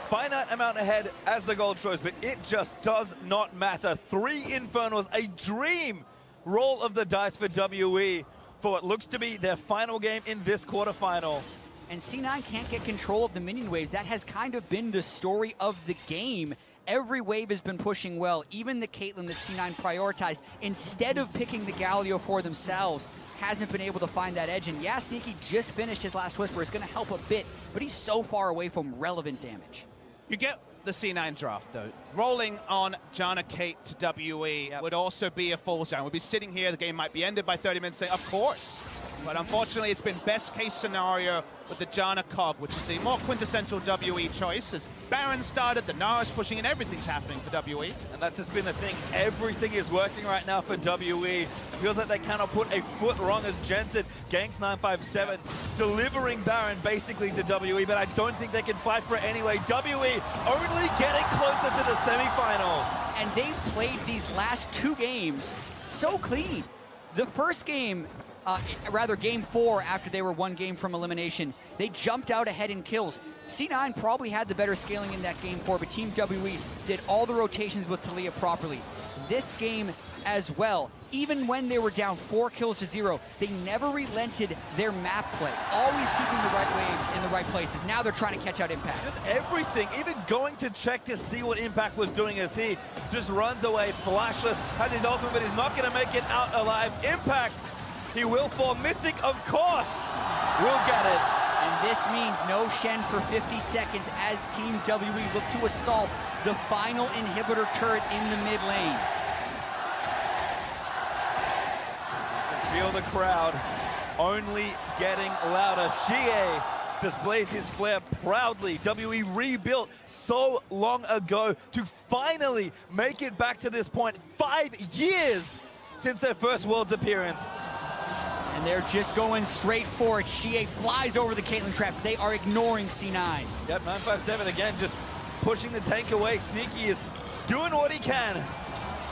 finite amount ahead as the gold shows, but it just does not matter. 3 Infernals, a dream roll of the dice for WE for what looks to be their final game in this quarterfinal. And C9 can't get control of the minion waves. That has kind of been the story of the game. Every wave has been pushing well. Even the Caitlyn that C9 prioritized, instead of picking the Galio for themselves, hasn't been able to find that edge. And yeah, Sneaky just finished his last Whisper. It's going to help a bit, but he's so far away from relevant damage. You get the C9 draft, though. Rolling on Janna Kate to WE would also be a full zone. We'd be sitting here, the game might be ended by 30 minutes, saying, of course. But unfortunately, it's been best case scenario with the Janna Cog, which is the more quintessential WE choice. As Baron started, the Nara's pushing, and everything's happening for WE. And that's just been the thing. Everything is working right now for WE. It feels like they cannot put a foot wrong as Jensen ganks 957, delivering Baron basically to WE, but I don't think they can fight for it anyway. WE only getting closer to the semifinal. And they've played these last 2 games so clean. The first game, game 4, after they were 1 game from elimination, they jumped out ahead in kills. C9 probably had the better scaling in that game 4, but Team WE did all the rotations with Taliyah properly. This game as well, even when they were down 4 kills to 0, they never relented their map play, always keeping the right waves in the right places. Now they're trying to catch out Impact. Just everything, even going to check to see what Impact was doing as he just runs away, flashless, has his ultimate, but he's not going to make it out alive. Impact, he will fall. Mystic, of course, will get it. And this means no Shen for 50 seconds as Team WE look to assault the final inhibitor turret in the mid lane. Feel the crowd only getting louder. Xie displays his flair proudly. WE rebuilt so long ago to finally make it back to this point. 5 years since their first Worlds appearance. And they're just going straight for it. Xie flies over the Caitlyn traps. They are ignoring C9. Yep, 957 again, just pushing the tank away. Sneaky is doing what he can,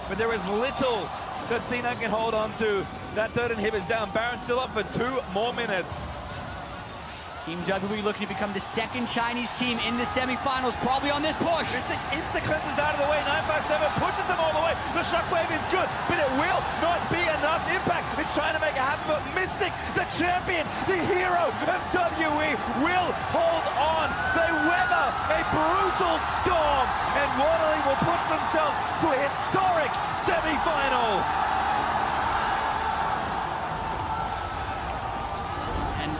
but there is little that C9 can hold on to. That third inhibitor's down. Baron still up for 2 more minutes. Team WE looking to become the second Chinese team in the semifinals, probably on this push. Mystic instant cleanses out of the way. 957 pushes them all the way. The shockwave is good, but it will not be enough. Impact is trying to make it happen, but Mystic, the champion, the hero of WE, will hold on. They weather a brutal storm, and Waterley will push themselves to a historic semifinal.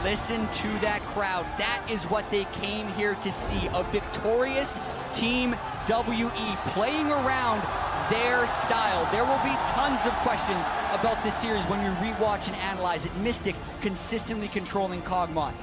Listen to that crowd. That is what they came here to see. A victorious Team WE playing around their style. There will be tons of questions about this series when you rewatch and analyze it. Mystic consistently controlling Kog'Maw,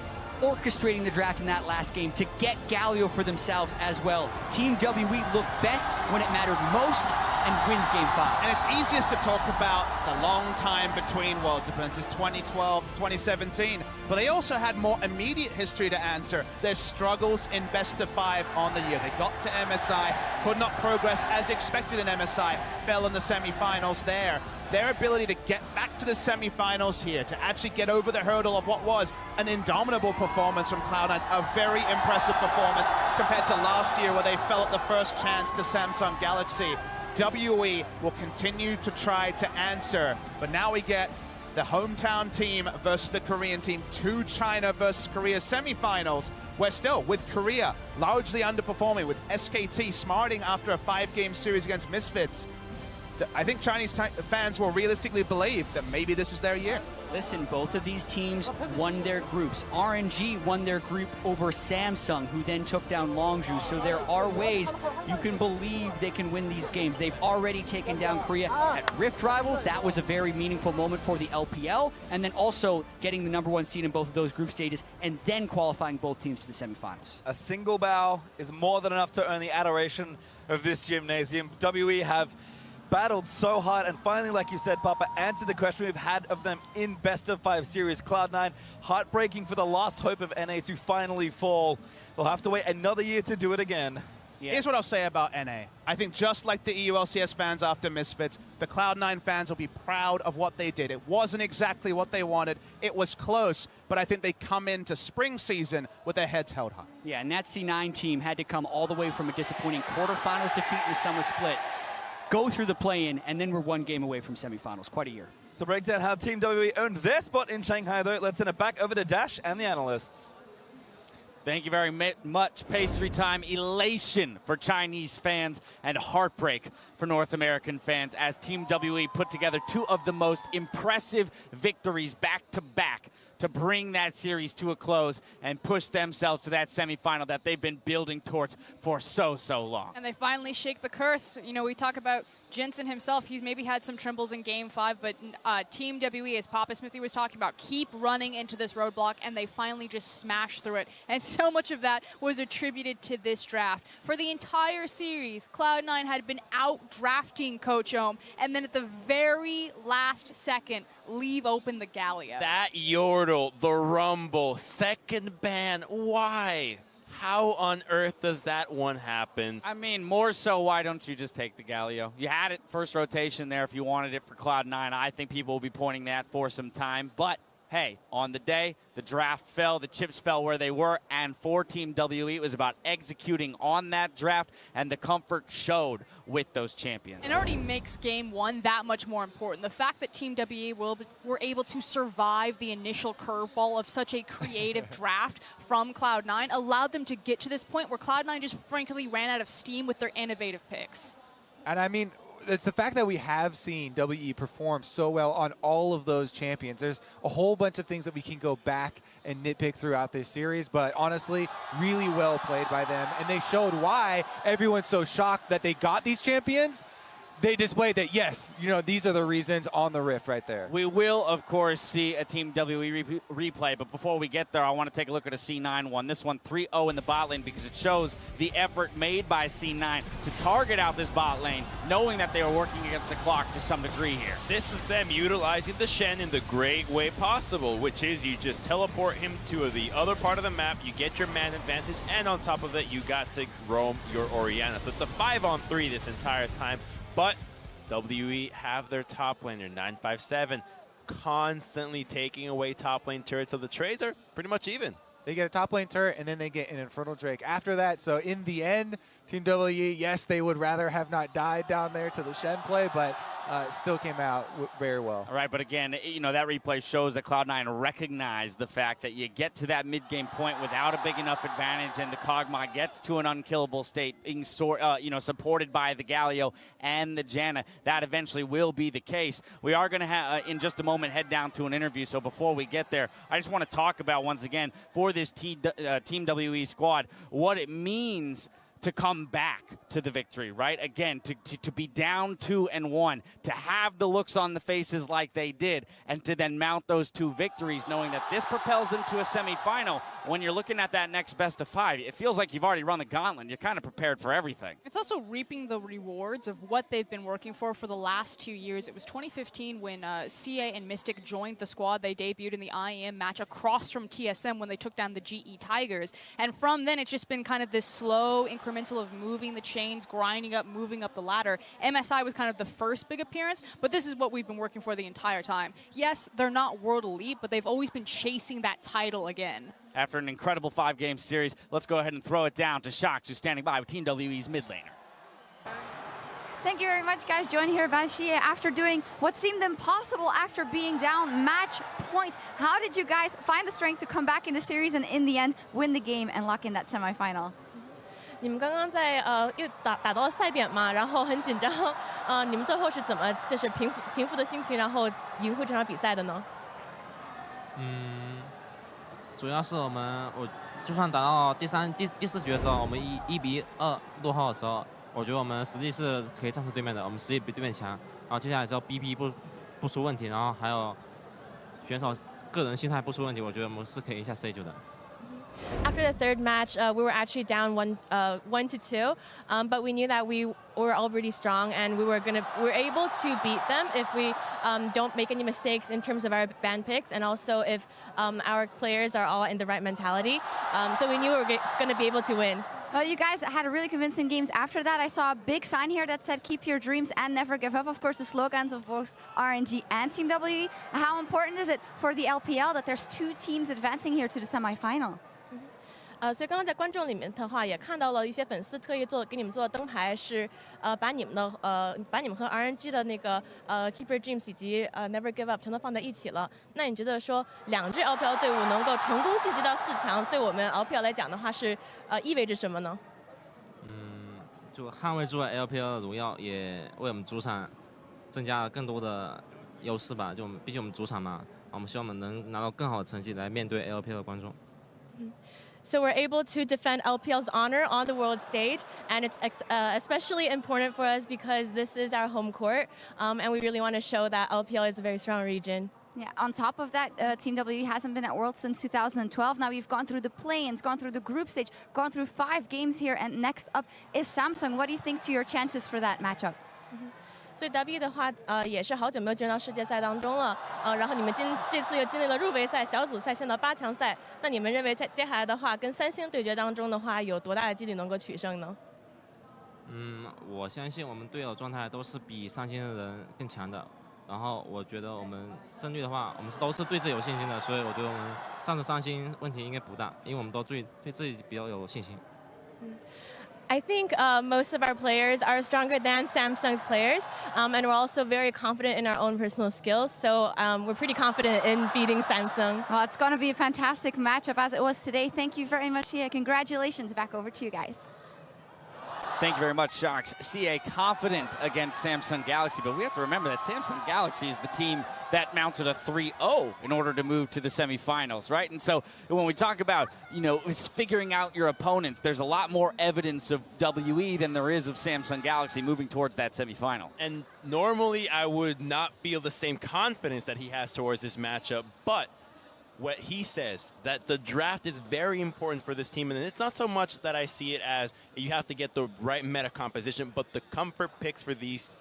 orchestrating the draft in that last game to get Galio for themselves as well. Team WE looked best when it mattered most, and wins Game 5. And it's easiest to talk about the long time between Worlds appearances, 2012, 2017, but they also had more immediate history to answer. Their struggles in best of 5 on the year. They got to MSI, could not progress as expected in MSI, fell in the semifinals there. Their ability to get back to the semifinals here, to actually get over the hurdle of what was an indomitable performance from Cloud9, a very impressive performance compared to last year where they fell at the first chance to Samsung Galaxy. WE will continue to try to answer, but now we get the hometown team versus the Korean team, 2 China versus Korea semifinals. We're still with Korea largely underperforming, with SKT smarting after a 5-game series against Misfits. I think Chinese fans will realistically believe that maybe this is their year. Listen, both of these teams won their groups. RNG won their group over Samsung, who then took down Longzhou. So there are ways you can believe they can win these games. They've already taken down Korea at Rift Rivals. That was a very meaningful moment for the LPL. And then also getting the #1 seed in both of those group stages and then qualifying both teams to the semifinals. A single bow is more than enough to earn the adoration of this gymnasium. WE have battled so hard and finally, like you said, Papa, answered the question we've had of them in best of 5 series. Cloud9, heartbreaking for the last hope of NA to finally fall. They'll have to wait another year to do it again. Yeah. Here's what I'll say about NA. I think just like the EULCS fans after Misfits, the Cloud9 fans will be proud of what they did. It wasn't exactly what they wanted. It was close, but I think they come into spring season with their heads held high. Yeah, and that C9 team had to come all the way from a disappointing quarterfinals defeat in the summer split, go through the play-in, and then we're 1 game away from semifinals. Quite a year. To break down how Team WE earned their spot in Shanghai, though, let's send it back over to Dash and the analysts. Thank you very much, Pastry Time. Elation for Chinese fans and heartbreak for North American fans as Team WE put together 2 of the most impressive victories back-to-back to bring that series to a close and push themselves to that semifinal that they've been building towards for so long. And they finally shake the curse. You know, we talk about Jensen himself. He's maybe had some trembles in Game 5, but Team WE, as Papa Smithy was talking about, keep running into this roadblock, and they finally just smash through it. And so much of that was attributed to this draft. For the entire series, Cloud9 had been out-drafting Coach Ohm, and then at the very last second, leave open the Galio. That Yordle, the Rumble, second ban, why? How on earth does that one happen? I mean, more so, why don't you just take the Galio? You had it first rotation there if you wanted it for Cloud9. I think people will be pointing that for some time. But, hey, on the day, the draft fell, the chips fell where they were, and for Team WE, it was about executing on that draft, and the comfort showed with those champions. It already makes Game 1 that much more important. The fact that Team WE were able to survive the initial curveball of such a creative draft from Cloud9 allowed them to get to this point where Cloud9 just frankly ran out of steam with their innovative picks. And I mean, it's the fact that we have seen WE perform so well on all of those champions. There's a whole bunch of things that we can go back and nitpick throughout this series, but honestly, really well played by them. And they showed why everyone's so shocked that they got these champions. They displayed that, yes, you know, these are the reasons on the Rift right there. We will, of course, see a Team WE replay, but before we get there, I want to take a look at a C9 one. This one 3-0 in the bot lane because it shows the effort made by C9 to target out this bot lane, knowing that they were working against the clock to some degree here. This is them utilizing the Shen in the great way possible, which is you just teleport him to the other part of the map, you get your man advantage, and on top of it, you got to roam your Orianna. So it's a 5-on-3 this entire time. But WE have their top laner, 957, constantly taking away top lane turrets, so the trades are pretty much even. They get a top lane turret, and then they get an Infernal Drake after that. So in the end, Team WE, yes, they would rather have not died down there to the Shen play, but still came out very well. All right, but again, you know, that replay shows that Cloud9 recognized the fact that you get to that mid-game point without a big enough advantage, and the Kog'Maw gets to an unkillable state, being supported by the Galio and the Janna. That eventually will be the case. We are going to, in just a moment, head down to an interview. So before we get there, I just want to talk about, once again, for this Team WE squad, what it means to come back to the victory, right? Again, to be down 2-1, to have the looks on the faces like they did, and to then mount those 2 victories, knowing that this propels them to a semifinal. When you're looking at that next best of 5, it feels like you've already run the gauntlet. You're kind of prepared for everything. It's also reaping the rewards of what they've been working for the last 2 years. It was 2015 when CA and Mystic joined the squad. They debuted in the IEM match across from TSM when they took down the GE Tigers. And from then, it's just been kind of this slow incremental of moving the chains, grinding up, moving up the ladder. MSI was kind of the first big appearance, but this is what we've been working for the entire time. Yes, they're not world elite, but they've always been chasing that title again. After an incredible 5-game series, let's go ahead and throw it down to Shox, who's standing by with Team WE's mid laner. Thank you very much, guys. Joining here by Xie after doing what seemed impossible after being down match point. How did you guys find the strength to come back in the series and in the end win the game and lock in that semifinal? 你们刚刚在又打到赛点嘛，然后很紧张，你们最后是怎么就是平复的心情，然后赢回这场比赛的呢？主要是我就算打到第4局的时候，我们1比2落后的时候，我觉得我们实力是可以战胜对面的，我们实力比对面强。然后接下来之后 BP 不出问题，然后还有选手个人心态不出问题，我觉得我们是可以赢下 C9的。After the third match, we were actually down 1-2, but we knew that we were already strong and we were able to beat them if we don't make any mistakes in terms of our ban picks, and also if our players are all in the right mentality. So we knew we were going to be able to win. Well, you guys had a really convincing games. After that, I saw a big sign here that said, keep your dreams and never give up. Of course, the slogans of both RNG and Team WE. How important is it for the LPL that there's 2 teams advancing here to the semifinal? 所以刚刚在观众里面的话，也看到了一些粉丝特意给你们做的灯牌，是把你们和 RNG 的那个Keep Your Dreams 以及Never Give Up 全都放在一起了。那你觉得说2支 LPL 队伍能够成功晋级到4强，对我们 LPL 来讲的话是意味着什么呢？就捍卫住了 LPL 的荣耀，也为我们主场增加了更多的优势吧。就毕竟我们主场嘛，我们希望我们能拿到更好的成绩来面对 LPL 的观众。So we're able to defend LPL's honor on the world stage, and it's especially important for us because this is our home court, and we really want to show that LPL is a very strong region. Yeah, on top of that, Team WE hasn't been at Worlds since 2012. Now you've gone through the play-ins, gone through the group stage, gone through 5 games here, and next up is Samsung. What do you think to your chances for that matchup? 所以 W 的话，也是好久没有进入到世界赛当中了，然后你们这次又经历了入围赛、小组赛，现在8强赛，那你们认为在接下来的话，跟3星对决当中的话，有多大的几率能够取胜呢？我相信我们队友状态都是比3星的人更强的，然后我觉得我们胜率的话，我们都是对自己有信心的，所以我觉得我们上次3星问题应该不大，因为我们都对自己比较有信心。I think most of our players are stronger than Samsung's players, and we're also very confident in our own personal skills. So we're pretty confident in beating Samsung. Well, it's going to be a fantastic matchup as it was today. Thank you very much, Xie. Congratulations. Back over to you guys. Thank you very much, Shox. CA confident against Samsung Galaxy, but we have to remember that Samsung Galaxy is the team that mounted a 3-0 in order to move to the semifinals, right? And so when we talk about, it's figuring out your opponents, there's a lot more evidence of WE than there is of Samsung Galaxy moving towards that semifinal. And normally I would not feel the same confidence that he has towards this matchup, but what he says, that the draft is very important for this team, and it's not so much that I see it as you have to get the right meta composition, but the comfort picks for this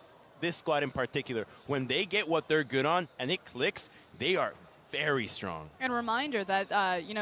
squad in particular, when they get what they're good on and it clicks, they are very strong. And reminder that,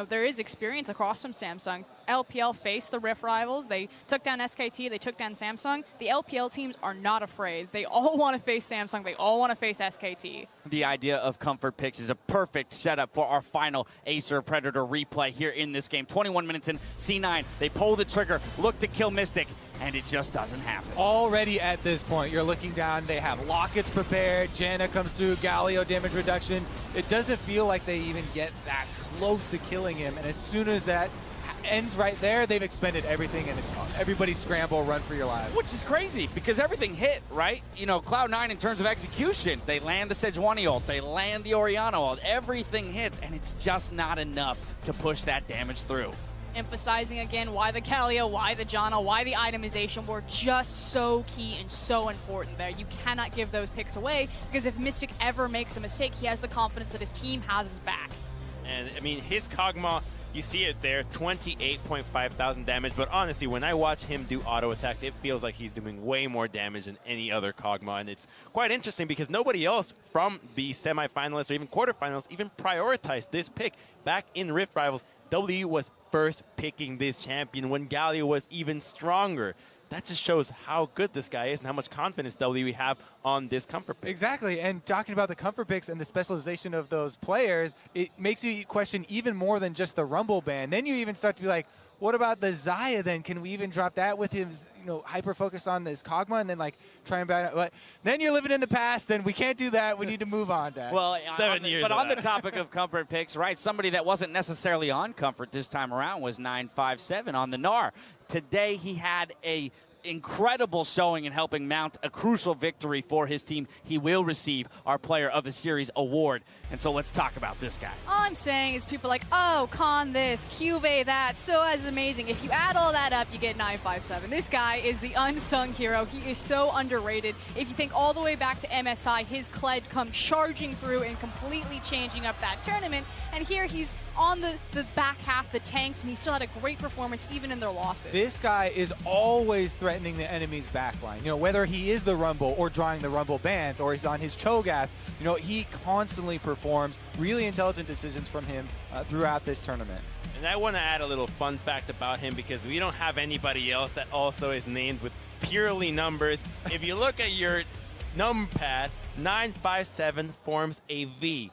there is experience across from Samsung. LPL faced the Rift rivals. They took down SKT. They took down Samsung. The LPL teams are not afraid. They all want to face Samsung. They all want to face SKT. The idea of comfort picks is a perfect setup for our final Acer Predator replay here in this game. 21 minutes in, C9, they pull the trigger, look to kill Mystic, and it just doesn't happen. Already at this point, you're looking down, they have lockets prepared, Janna comes through, Galio damage reduction. It doesn't feel like they even get that close to killing him, and as soon as that ends right there, they've expended everything, and it's everybody scramble, run for your lives. Which is crazy, because everything hit, right? Cloud9 in terms of execution, they land the Sejuani ult, they land the Orianna ult, everything hits, and it's just not enough to push that damage through. emphasizing again why the Galio, why the Janna, why the itemization were just so key and so important there. You cannot give those picks away because if Mystic ever makes a mistake, he has the confidence that his team has his back. And I mean, his Kog'Maw, you see it there, 28.5 thousand damage. But honestly, when I watch him do auto attacks, it feels like he's doing way more damage than any other Kog'Maw. And it's quite interesting because nobody else from the semifinalists or even quarterfinals even prioritized this pick. Back in Rift Rivals, W was first picking this champion when Galio was even stronger. That just shows how good this guy is and how much confidence we have on this comfort pick. Exactly, and talking about the comfort picks and the specialization of those players, it makes you question even more than just the Rumble ban. Then you even start to be like, what about the Xayah then? Can we even drop that with his, hyper focus on this Kog'Maw and then like try and bat? But then you're living in the past, and we can't do that. We need to move on, Dad. Well, 7 years. But on the topic of comfort picks, right? Somebody that wasn't necessarily on comfort this time around was 957 on the Gnar. Today he had a incredible showing in helping mount a crucial victory for his team. He will receive our Player of the Series award. And so let's talk about this guy. All I'm saying is people are like, oh, Con this, Cuvee that, so as amazing. If you add all that up, you get 957. This guy is the unsung hero. He is so underrated. If you think all the way back to MSI, his Kled come charging through and completely changing up that tournament. And here he's on the back half, the tanks, and he still had a great performance even in their losses. This guy is always threatening the enemy's backline. Whether he is the Rumble or drawing the Rumble bans or he's on his Cho'Gath, he constantly performs really intelligent decisions from him throughout this tournament. And I want to add a little fun fact about him because we don't have anybody else that also is named with purely numbers. If you look at your number pad, 957 forms a V.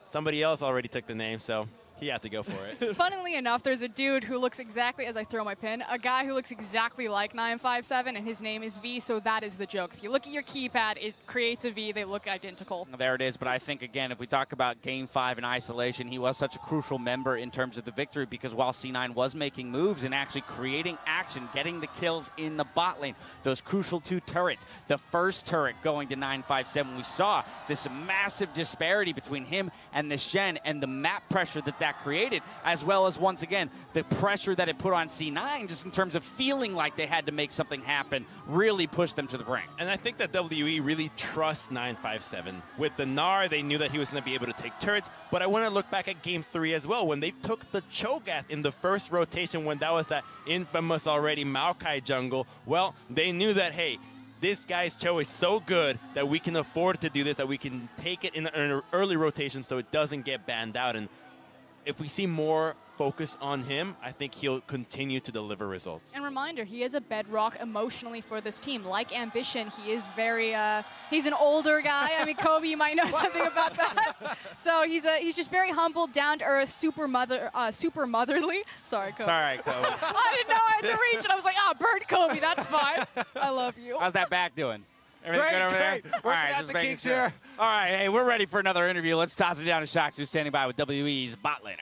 Somebody else already took the name, so he had to go for it. Funnily enough, there's a dude who looks exactly, as I throw my pin, a guy who looks exactly like 957, and his name is V, so that is the joke. If you look at your keypad, it creates a V. They look identical. There it is, but I think, again, if we talk about Game 5 in isolation, he was such a crucial member in terms of the victory because while C9 was making moves and actually creating action, getting the kills in the bot lane, those crucial 2 turrets, the first turret going to 957, we saw this massive disparity between him and the Shen and the map pressure that created, as well as, once again, the pressure that it put on C9 just in terms of feeling like they had to make something happen, really pushed them to the brink. And I think that WE really trusts 957. With the Gnar, they knew that he was going to be able to take turrets, but I want to look back at Game 3 as well, when they took the Cho'Gath in the first rotation, when that was that infamous already Maokai jungle. Well, they knew that, hey, this guy's Cho is so good that we can afford to do this, that we can take it in an early rotation so it doesn't get banned out. And if we see more focus on him, I think he'll continue to deliver results. And reminder, he is a bedrock emotionally for this team. Like Ambition, he is very, he's an older guy. I mean, Kobe, you might know something about that. So he's just very humble, down to earth, super motherly. Sorry, Kobe. It's all right, Kobe. I didn't know I had to reach, and I was like, bird Kobe, that's fine. I love you. How's that back doing? Everything Great, good over great. there? We're All right, just making sure. Here. All right, hey, we're ready for another interview. Let's toss it down to Shox, who's standing by with WE's bot laner.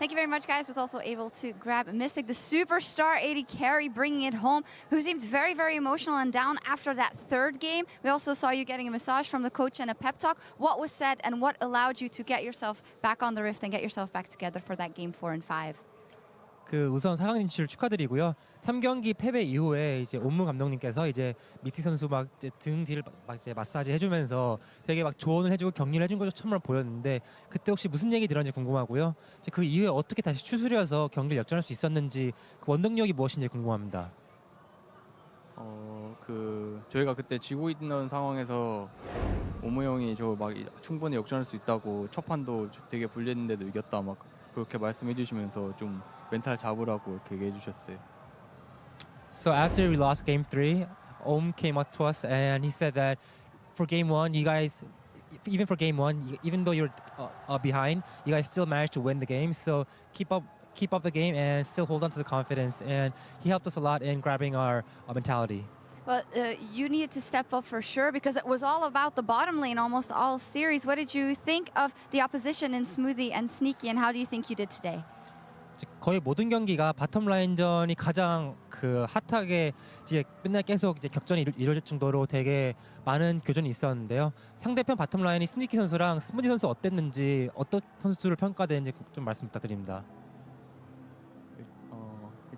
Thank you very much, guys. Was also able to grab Mystic, the superstar AD carry, bringing it home, who seemed very, very emotional and down after that third game. We also saw you getting a massage from the coach and a pep talk. What was said and what allowed you to get yourself back on the Rift and get yourself back together for that game 4 and 5? 우선 4강 진출 축하드리고요. 3경기 패배 이후에 이제 옴무 감독님께서 이제 미티 선수 막 이제 등 뒤를 막 이제 마사지 해주면서 되게 막 조언을 해주고 격려를 해준 것처럼 보였는데 그때 혹시 무슨 얘기 들었는지 궁금하고요. 이제 그 이후에 어떻게 다시 추스려서 경기를 역전할 수 있었는지 그 원동력이 무엇인지 궁금합니다. 저희가 그때 지고 있는 상황에서 오무 형이 저 막 충분히 역전할 수 있다고 첫 판도 되게 불리했는데도 이겼다 막 그렇게 말씀해 주시면서 좀 멘탈 잡으라고 이렇게 얘기해 주셨어요. So after we lost game 3, Om came up to us and he said that for game 1, you guys, even for game 1, even though you're behind, you guys still managed to win the game. So keep up the game and still hold on to the confidence. And he helped us a lot in grabbing our mentality. Well, you needed to step up for sure because it was all about the bottom lane almost all series. What did you think of the opposition in Smoothie and Sneaky, and how do you think you did today? 거의 모든 경기가 바텀 라인전이 가장 그 핫하게 이제 맨날 계속 이제 격전이 이루어질 정도로 되게 많은 교전이 있었는데요. 상대편 바텀 라인이 스니키 선수랑 스무디 선수 어땠는지 어떤 선수를 평가되는지 좀 말씀 부탁드립니다.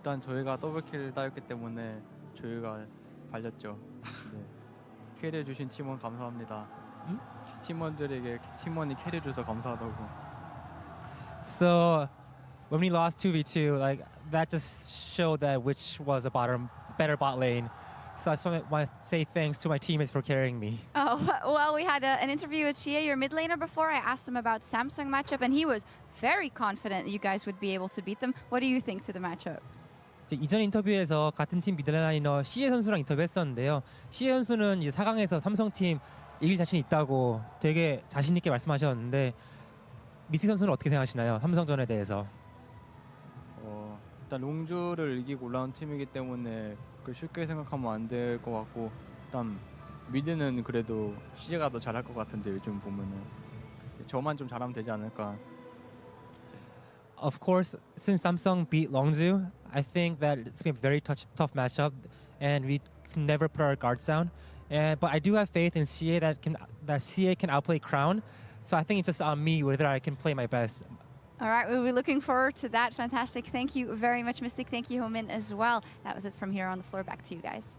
일단 저희가 더블킬을 따였기 때문에 저희가 발렸죠. 네. 캐리해 주신 팀원 감사합니다. 팀원들에게 팀원이 캐리해 줘서 감사하다고. So when we lost 2v2, like that just showed that which was a better bot lane. So I just want to say thanks to my teammates for carrying me. Oh, well, we had an interview with Chie, your mid laner, before. I asked him about Samsung matchup, and he was very confident you guys would be able to beat them. What do you think to the matchup? 이전 인터뷰에서 같은 팀 미드라이너 시에 선수랑 인터뷰했었는데요. 시에 선수는 이제 4강에서 삼성팀 이길 자신 있다고 되게 자신 있게 말씀하셨는데 미스 선수는 어떻게 생각하시나요? 삼성전에 대해서. 일단 롱주를 이기고 올라온 팀이기 때문에 그 쉽게 생각하면 안 될 것 같고, 일단 미드는 그래도 시제가 더 잘할 것 같은데 요즘 보면은 저만 좀 잘하면 되지 않을까. Of course, since Samsung beat Longzhu, I think that it's going to be a very tough matchup, and we can never put our guards down. But I do have faith in CA that CA can outplay Crown. So I think it's just on me whether I can play my best. All right, we'll be looking forward to that. Fantastic. Thank you very much, Mystic. Thank you, Homin, as well. That was it from here on the floor. Back to you guys.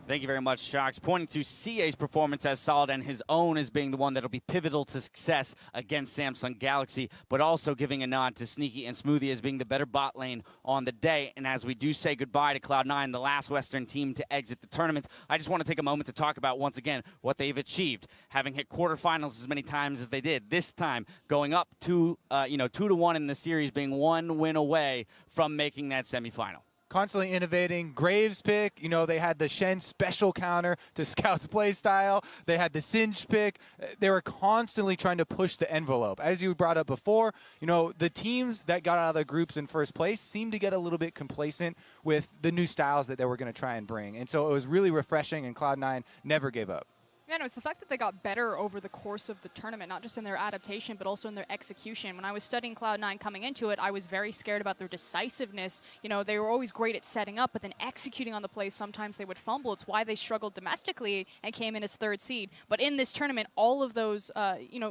Thank you very much, Sharks. Pointing to CA's performance as solid and his own as being the one that'll be pivotal to success against Samsung Galaxy, but also giving a nod to Sneaky and Smoothie as being the better bot lane on the day. And as we do say goodbye to Cloud9, the last Western team to exit the tournament, I just want to take a moment to talk about, once again, what they've achieved. Having hit quarterfinals as many times as they did, this time going up 2-1 in the series, being one win away from making that semifinal. Constantly innovating. Graves pick, they had the Shen special counter to Scout's playstyle. They had the Singe pick. They were constantly trying to push the envelope. As you brought up before, the teams that got out of the groups in first place seemed to get a little bit complacent with the new styles that they were going to try and bring. And so it was really refreshing, and Cloud9 never gave up. Yeah, no, it's the fact that they got better over the course of the tournament, not just in their adaptation, but also in their execution. When I was studying Cloud9 coming into it, I was very scared about their decisiveness. They were always great at setting up, but then executing on the plays, sometimes they would fumble. It's why they struggled domestically and came in as third seed. But in this tournament, all of those,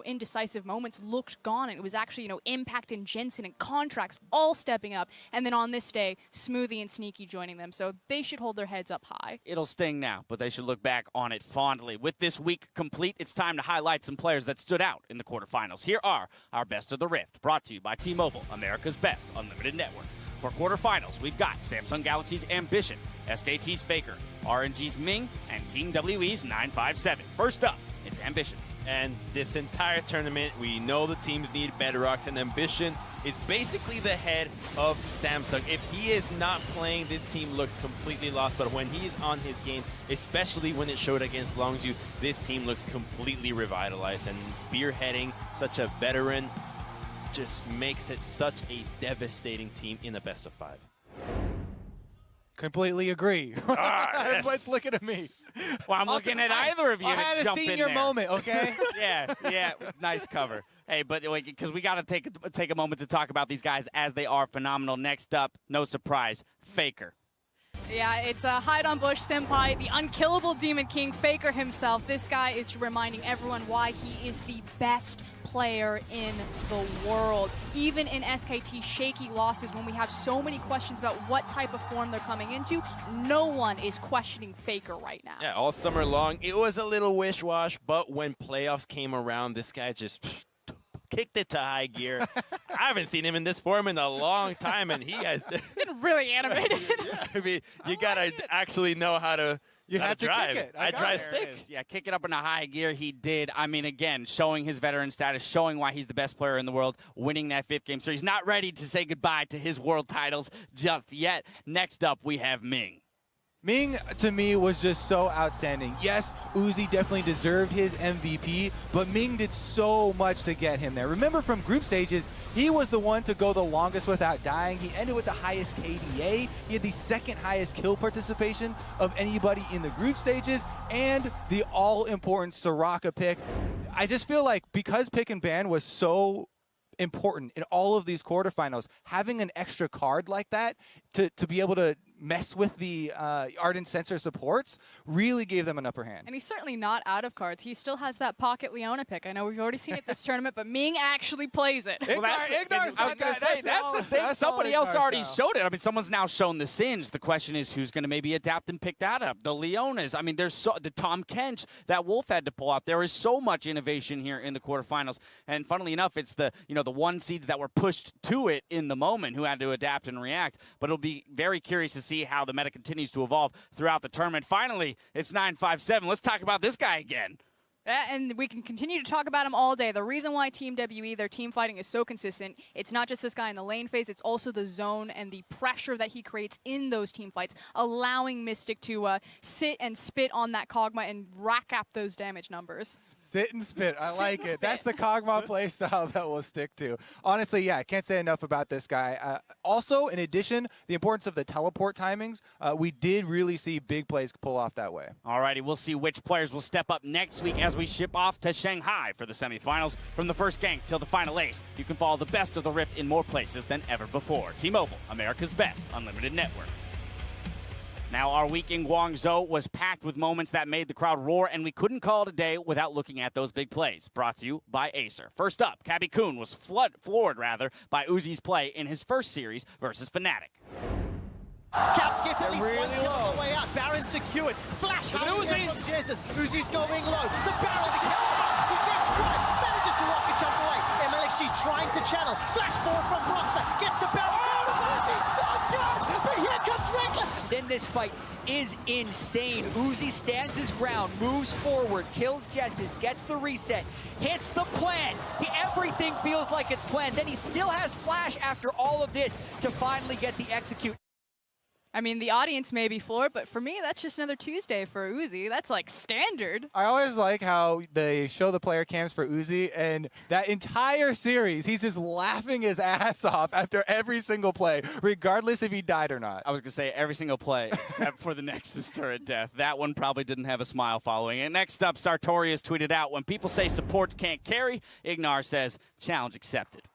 indecisive moments looked gone. And it was actually, Impact and Jensen and Contracts all stepping up. And then on this day, Smoothie and Sneaky joining them. So they should hold their heads up high. It'll sting now, but they should look back on it fondly. With this week complete, it's time to highlight some players that stood out in the quarterfinals. Here are our Best of the Rift, brought to you by T-Mobile, America's best unlimited network. For quarterfinals, we've got Samsung Galaxy's Ambition, SKT's Faker, RNG's Ming, and Team WE's 957. First up, it's Ambition. And this entire tournament, we know the teams need Bedrocks, and Ambition is basically the head of Samsung. If he is not playing, this team looks completely lost. But when he is on his game, especially when it showed against Longzhu, this team looks completely revitalized. And spearheading such a veteran just makes it such a devastating team in the best of 5. Completely agree. Everybody's looking at me. Well, I'm looking at either of you. I had a senior moment, okay? yeah, nice cover. Hey, but because we got to take a moment to talk about these guys as they are phenomenal. Next up, no surprise, Faker. Yeah, it's a hide on bush senpai, the unkillable Demon King, Faker himself. This guy is reminding everyone why he is the best player in the world. Even in SKT shaky losses, when we have so many questions about what type of form they're coming into, no one is questioning Faker right now. Yeah, all summer long, it was a little wish-wash, but when playoffs came around, this guy just kicked it to high gear. I haven't seen him in this form in a long time, and he has been really animated. Yeah, I mean, you gotta actually know how to. You have to drive. kick it. I drive stick. Yeah, kick it up in a high gear. He did. I mean, again, showing his veteran status, showing why he's the best player in the world, winning that 5th game. So he's not ready to say goodbye to his world titles just yet. Next up, we have Ming. Ming, to me, was just so outstanding. Yes, Uzi definitely deserved his MVP, but Ming did so much to get him there. Remember from group stages, he was the one to go the longest without dying. He ended with the highest KDA. He had the 2nd highest kill participation of anybody in the group stages, and the all-important Soraka pick. I just feel like because pick and ban was so important in all of these quarterfinals, having an extra card like that to be able to mess with the Ardent sensor supports really gave them an upper hand. And he's certainly not out of cards. He still has that pocket Leona pick. I know we've already seen it this tournament, but Ming actually plays it. Well, I was going to say, that's the thing. Somebody else already showed it. I mean, someone's now shown the Singe. The question is who's going to maybe adapt and pick that up. The Leonas. I mean, there's the Tom Kench that Wolf had to pull out. There is so much innovation here in the quarterfinals. And funnily enough, it's the the one seeds that were pushed to it in the moment who had to adapt and react. But it'll be very curious to see how the meta continues to evolve throughout the tournament. Finally, it's 9-5-7. Let's talk about this guy again. And we can continue to talk about him all day. The reason why Team WE, their team fighting is so consistent, it's not just this guy in the lane phase, it's also the zone and the pressure that he creates in those team fights, allowing Mystic to sit and spit on that Kog'Maw and rack up those damage numbers. Sit and spit. I like it. That's the Kog'Maw play style that we'll stick to. Honestly, yeah, I can't say enough about this guy. Also, in addition, the importance of the teleport timings, we did really see big plays pull off that way. All righty, we'll see which players will step up next week as we ship off to Shanghai for the semifinals. From the first gank till the final ace, you can follow the best of the Rift in more places than ever before. T-Mobile, America's best unlimited network. Now, our week in Guangzhou was packed with moments that made the crowd roar, and we couldn't call it a day without looking at those big plays. Brought to you by Acer. First up, Cabby Kun was floored by Uzi's play in his first series versus Fnatic. Caps gets at least one kill on the way out. Baron secured. Flash out from Jesus. Uzi's going low. The Baron's he gets one. Manages to rocket jump away. MLXG's trying to channel. Flash forward from Broxah. Gets the Baron. Uzi's not down. But here comes Reckless. Then this fight is insane. Uzi stands his ground, moves forward, kills Jesses, gets the reset, hits the plan. Everything feels like it's planned. Then he still has Flash after all of this to finally get the execute. I mean, the audience may be floored, but for me, that's just another Tuesday for Uzi. That's like standard. I always like how they show the player cams for Uzi, and that entire series, he's just laughing his ass off after every single play, regardless if he died or not. I was going to say every single play except for the Nexus turret death. That one probably didn't have a smile following it. Next up, Sartorius tweeted out, when people say supports can't carry, Ignar says, challenge accepted.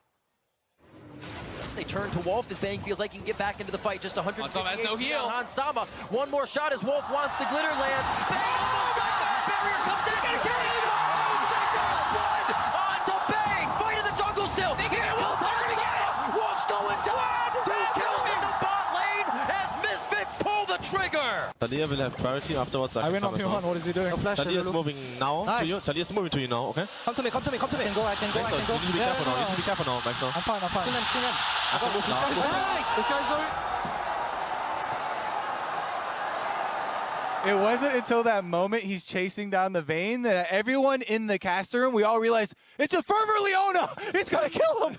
They turn to Wolf as Bang feels like he can get back into the fight. Just 150 has no heal. Han Sama. One more shot as Wolf wants the glitter lands. Bang! Oh my God! Barrier comes in. Bang! Blood onto Bang. Fight in the jungle still. Here comes Han. Wolf's going down. 2 kills in the bot lane as Misfits pull the trigger. Talia will have priority afterwards. I win on P1. What is he doing? Talia is moving now to you. Talia is moving to you now, okay? Come to me, come to me, come to me. I can go. You need to be careful now. You need to be careful now, Maxo. I'm fine. Kill him. This guy's so... It wasn't until that moment he's chasing down the Vayne that everyone in the caster room, we all realized, it's a Fervor Leona! It's gonna kill him!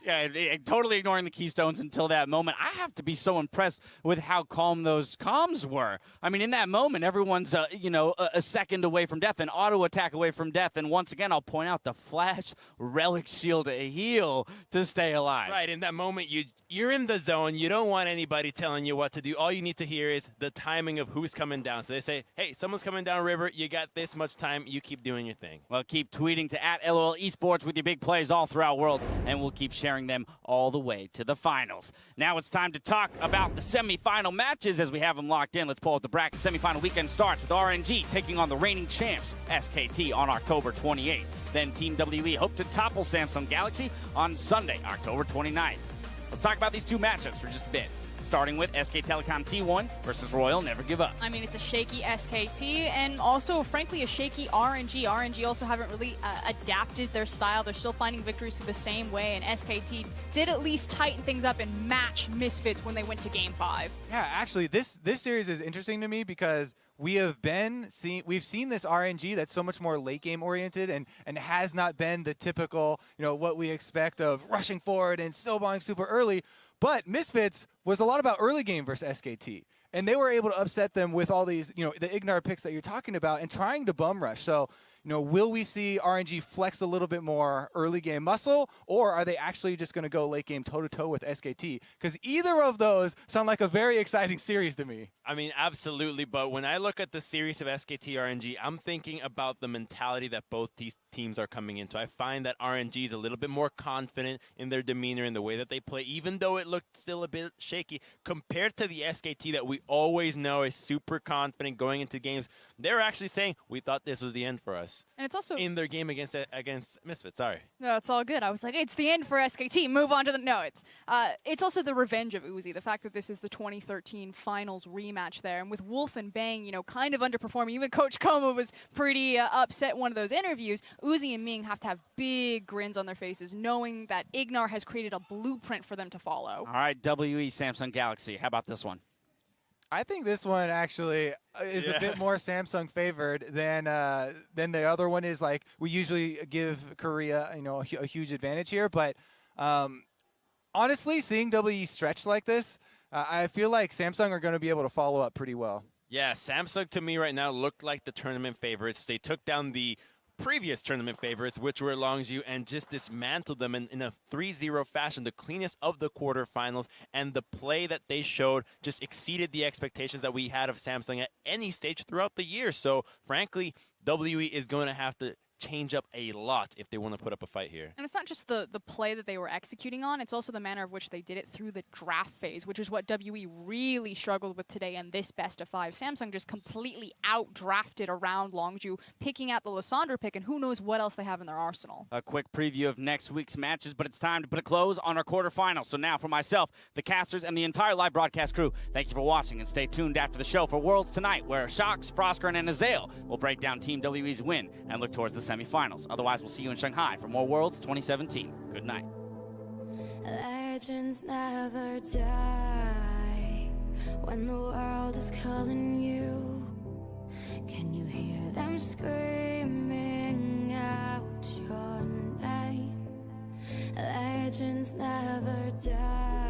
Yeah, totally ignoring the keystones until that moment. I have to be so impressed with how calm those comms were. I mean, in that moment, everyone's, a second away from death, an auto attack away from death. And once again, I'll point out the Flash Relic Shield a heal to stay alive. Right, in that moment, you're in the zone. You don't want anybody telling you what to do. All you need to hear is the timing of who's coming down. So they say, hey, someone's coming down river. You got this much time. You keep doing your thing. Well, keep tweeting to @LOL Esports with your big plays all throughout Worlds, and we'll keep sharing them all the way to the finals. Now it's time to talk about the semifinal matches as we have them locked in. Let's pull up the bracket. Semifinal weekend starts with RNG taking on the reigning champs, SKT, on October 28th. Then Team WE hope to topple Samsung Galaxy on Sunday, October 29th. Let's talk about these two matchups for just a bit. Starting with SK Telecom T1 versus Royal Never Give Up. I mean, it's a shaky SKT and also, frankly, a shaky RNG. RNG also haven't really adapted their style. They're still finding victories through the same way, and SKT did at least tighten things up and match Misfits when they went to Game 5. Yeah, actually, this series is interesting to me because we've seen this RNG that's so much more late game oriented and has not been the typical, what we expect of rushing forward and snowballing super early. But Misfits was a lot about early game versus SKT. And they were able to upset them with all these, the Ignar picks that you're talking about and trying to bum rush. So, will we see RNG flex a little bit more early game muscle, or are they actually just going to go late game toe-to-toe with SKT? Because either of those sound like a very exciting series to me. I mean, absolutely, but when I look at the series of SKT RNG, I'm thinking about the mentality that both these teams are coming into. I find that RNG is a little bit more confident in their demeanor, in the way that they play, even though it looked still a bit shaky, compared to the SKT that we always know is super confident going into games. They're actually saying, we thought this was the end for us. And it's also in their game against Misfits, sorry. No, it's all good. I was like, it's the end for SKT. Move on to the... No, it's also the revenge of Uzi. The fact that this is the 2013 finals rematch there. And with Wolf and Bang, kind of underperforming. Even Coach Koma was pretty upset in one of those interviews. Uzi and Ming have to have big grins on their faces, knowing that Ignar has created a blueprint for them to follow. All right, WE Samsung Galaxy. How about this one? I think this one actually is a bit more Samsung favored than the other one is. Like, we usually give Korea, a huge advantage here, but honestly, seeing WE stretch like this, I feel like Samsung are going to be able to follow up pretty well. Yeah, Samsung to me right now looked like the tournament favorites. They took down the previous tournament favorites, which were Longzhu, and just dismantled them in a 3-0 fashion, the cleanest of the quarterfinals, and the play that they showed just exceeded the expectations that we had of Samsung at any stage throughout the year. So, frankly, WE is going to have to change up a lot if they want to put up a fight here. And it's not just the play that they were executing on, it's also the manner of which they did it through the draft phase, which is what WE really struggled with today in this best of 5. Samsung just completely out-drafted around Longzhu, picking out the Lissandra pick, and who knows what else they have in their arsenal. A quick preview of next week's matches, but it's time to put a close on our quarterfinals. So now for myself, the casters, and the entire live broadcast crew, thank you for watching, and stay tuned after the show for Worlds Tonight, where Shox, Froskern, and Azael will break down Team WE's win and look towards the semifinals. Otherwise, we'll see you in Shanghai for more Worlds 2017. Good night. Legends never die when the world is calling you. Can you hear them screaming out your name? Legends never die.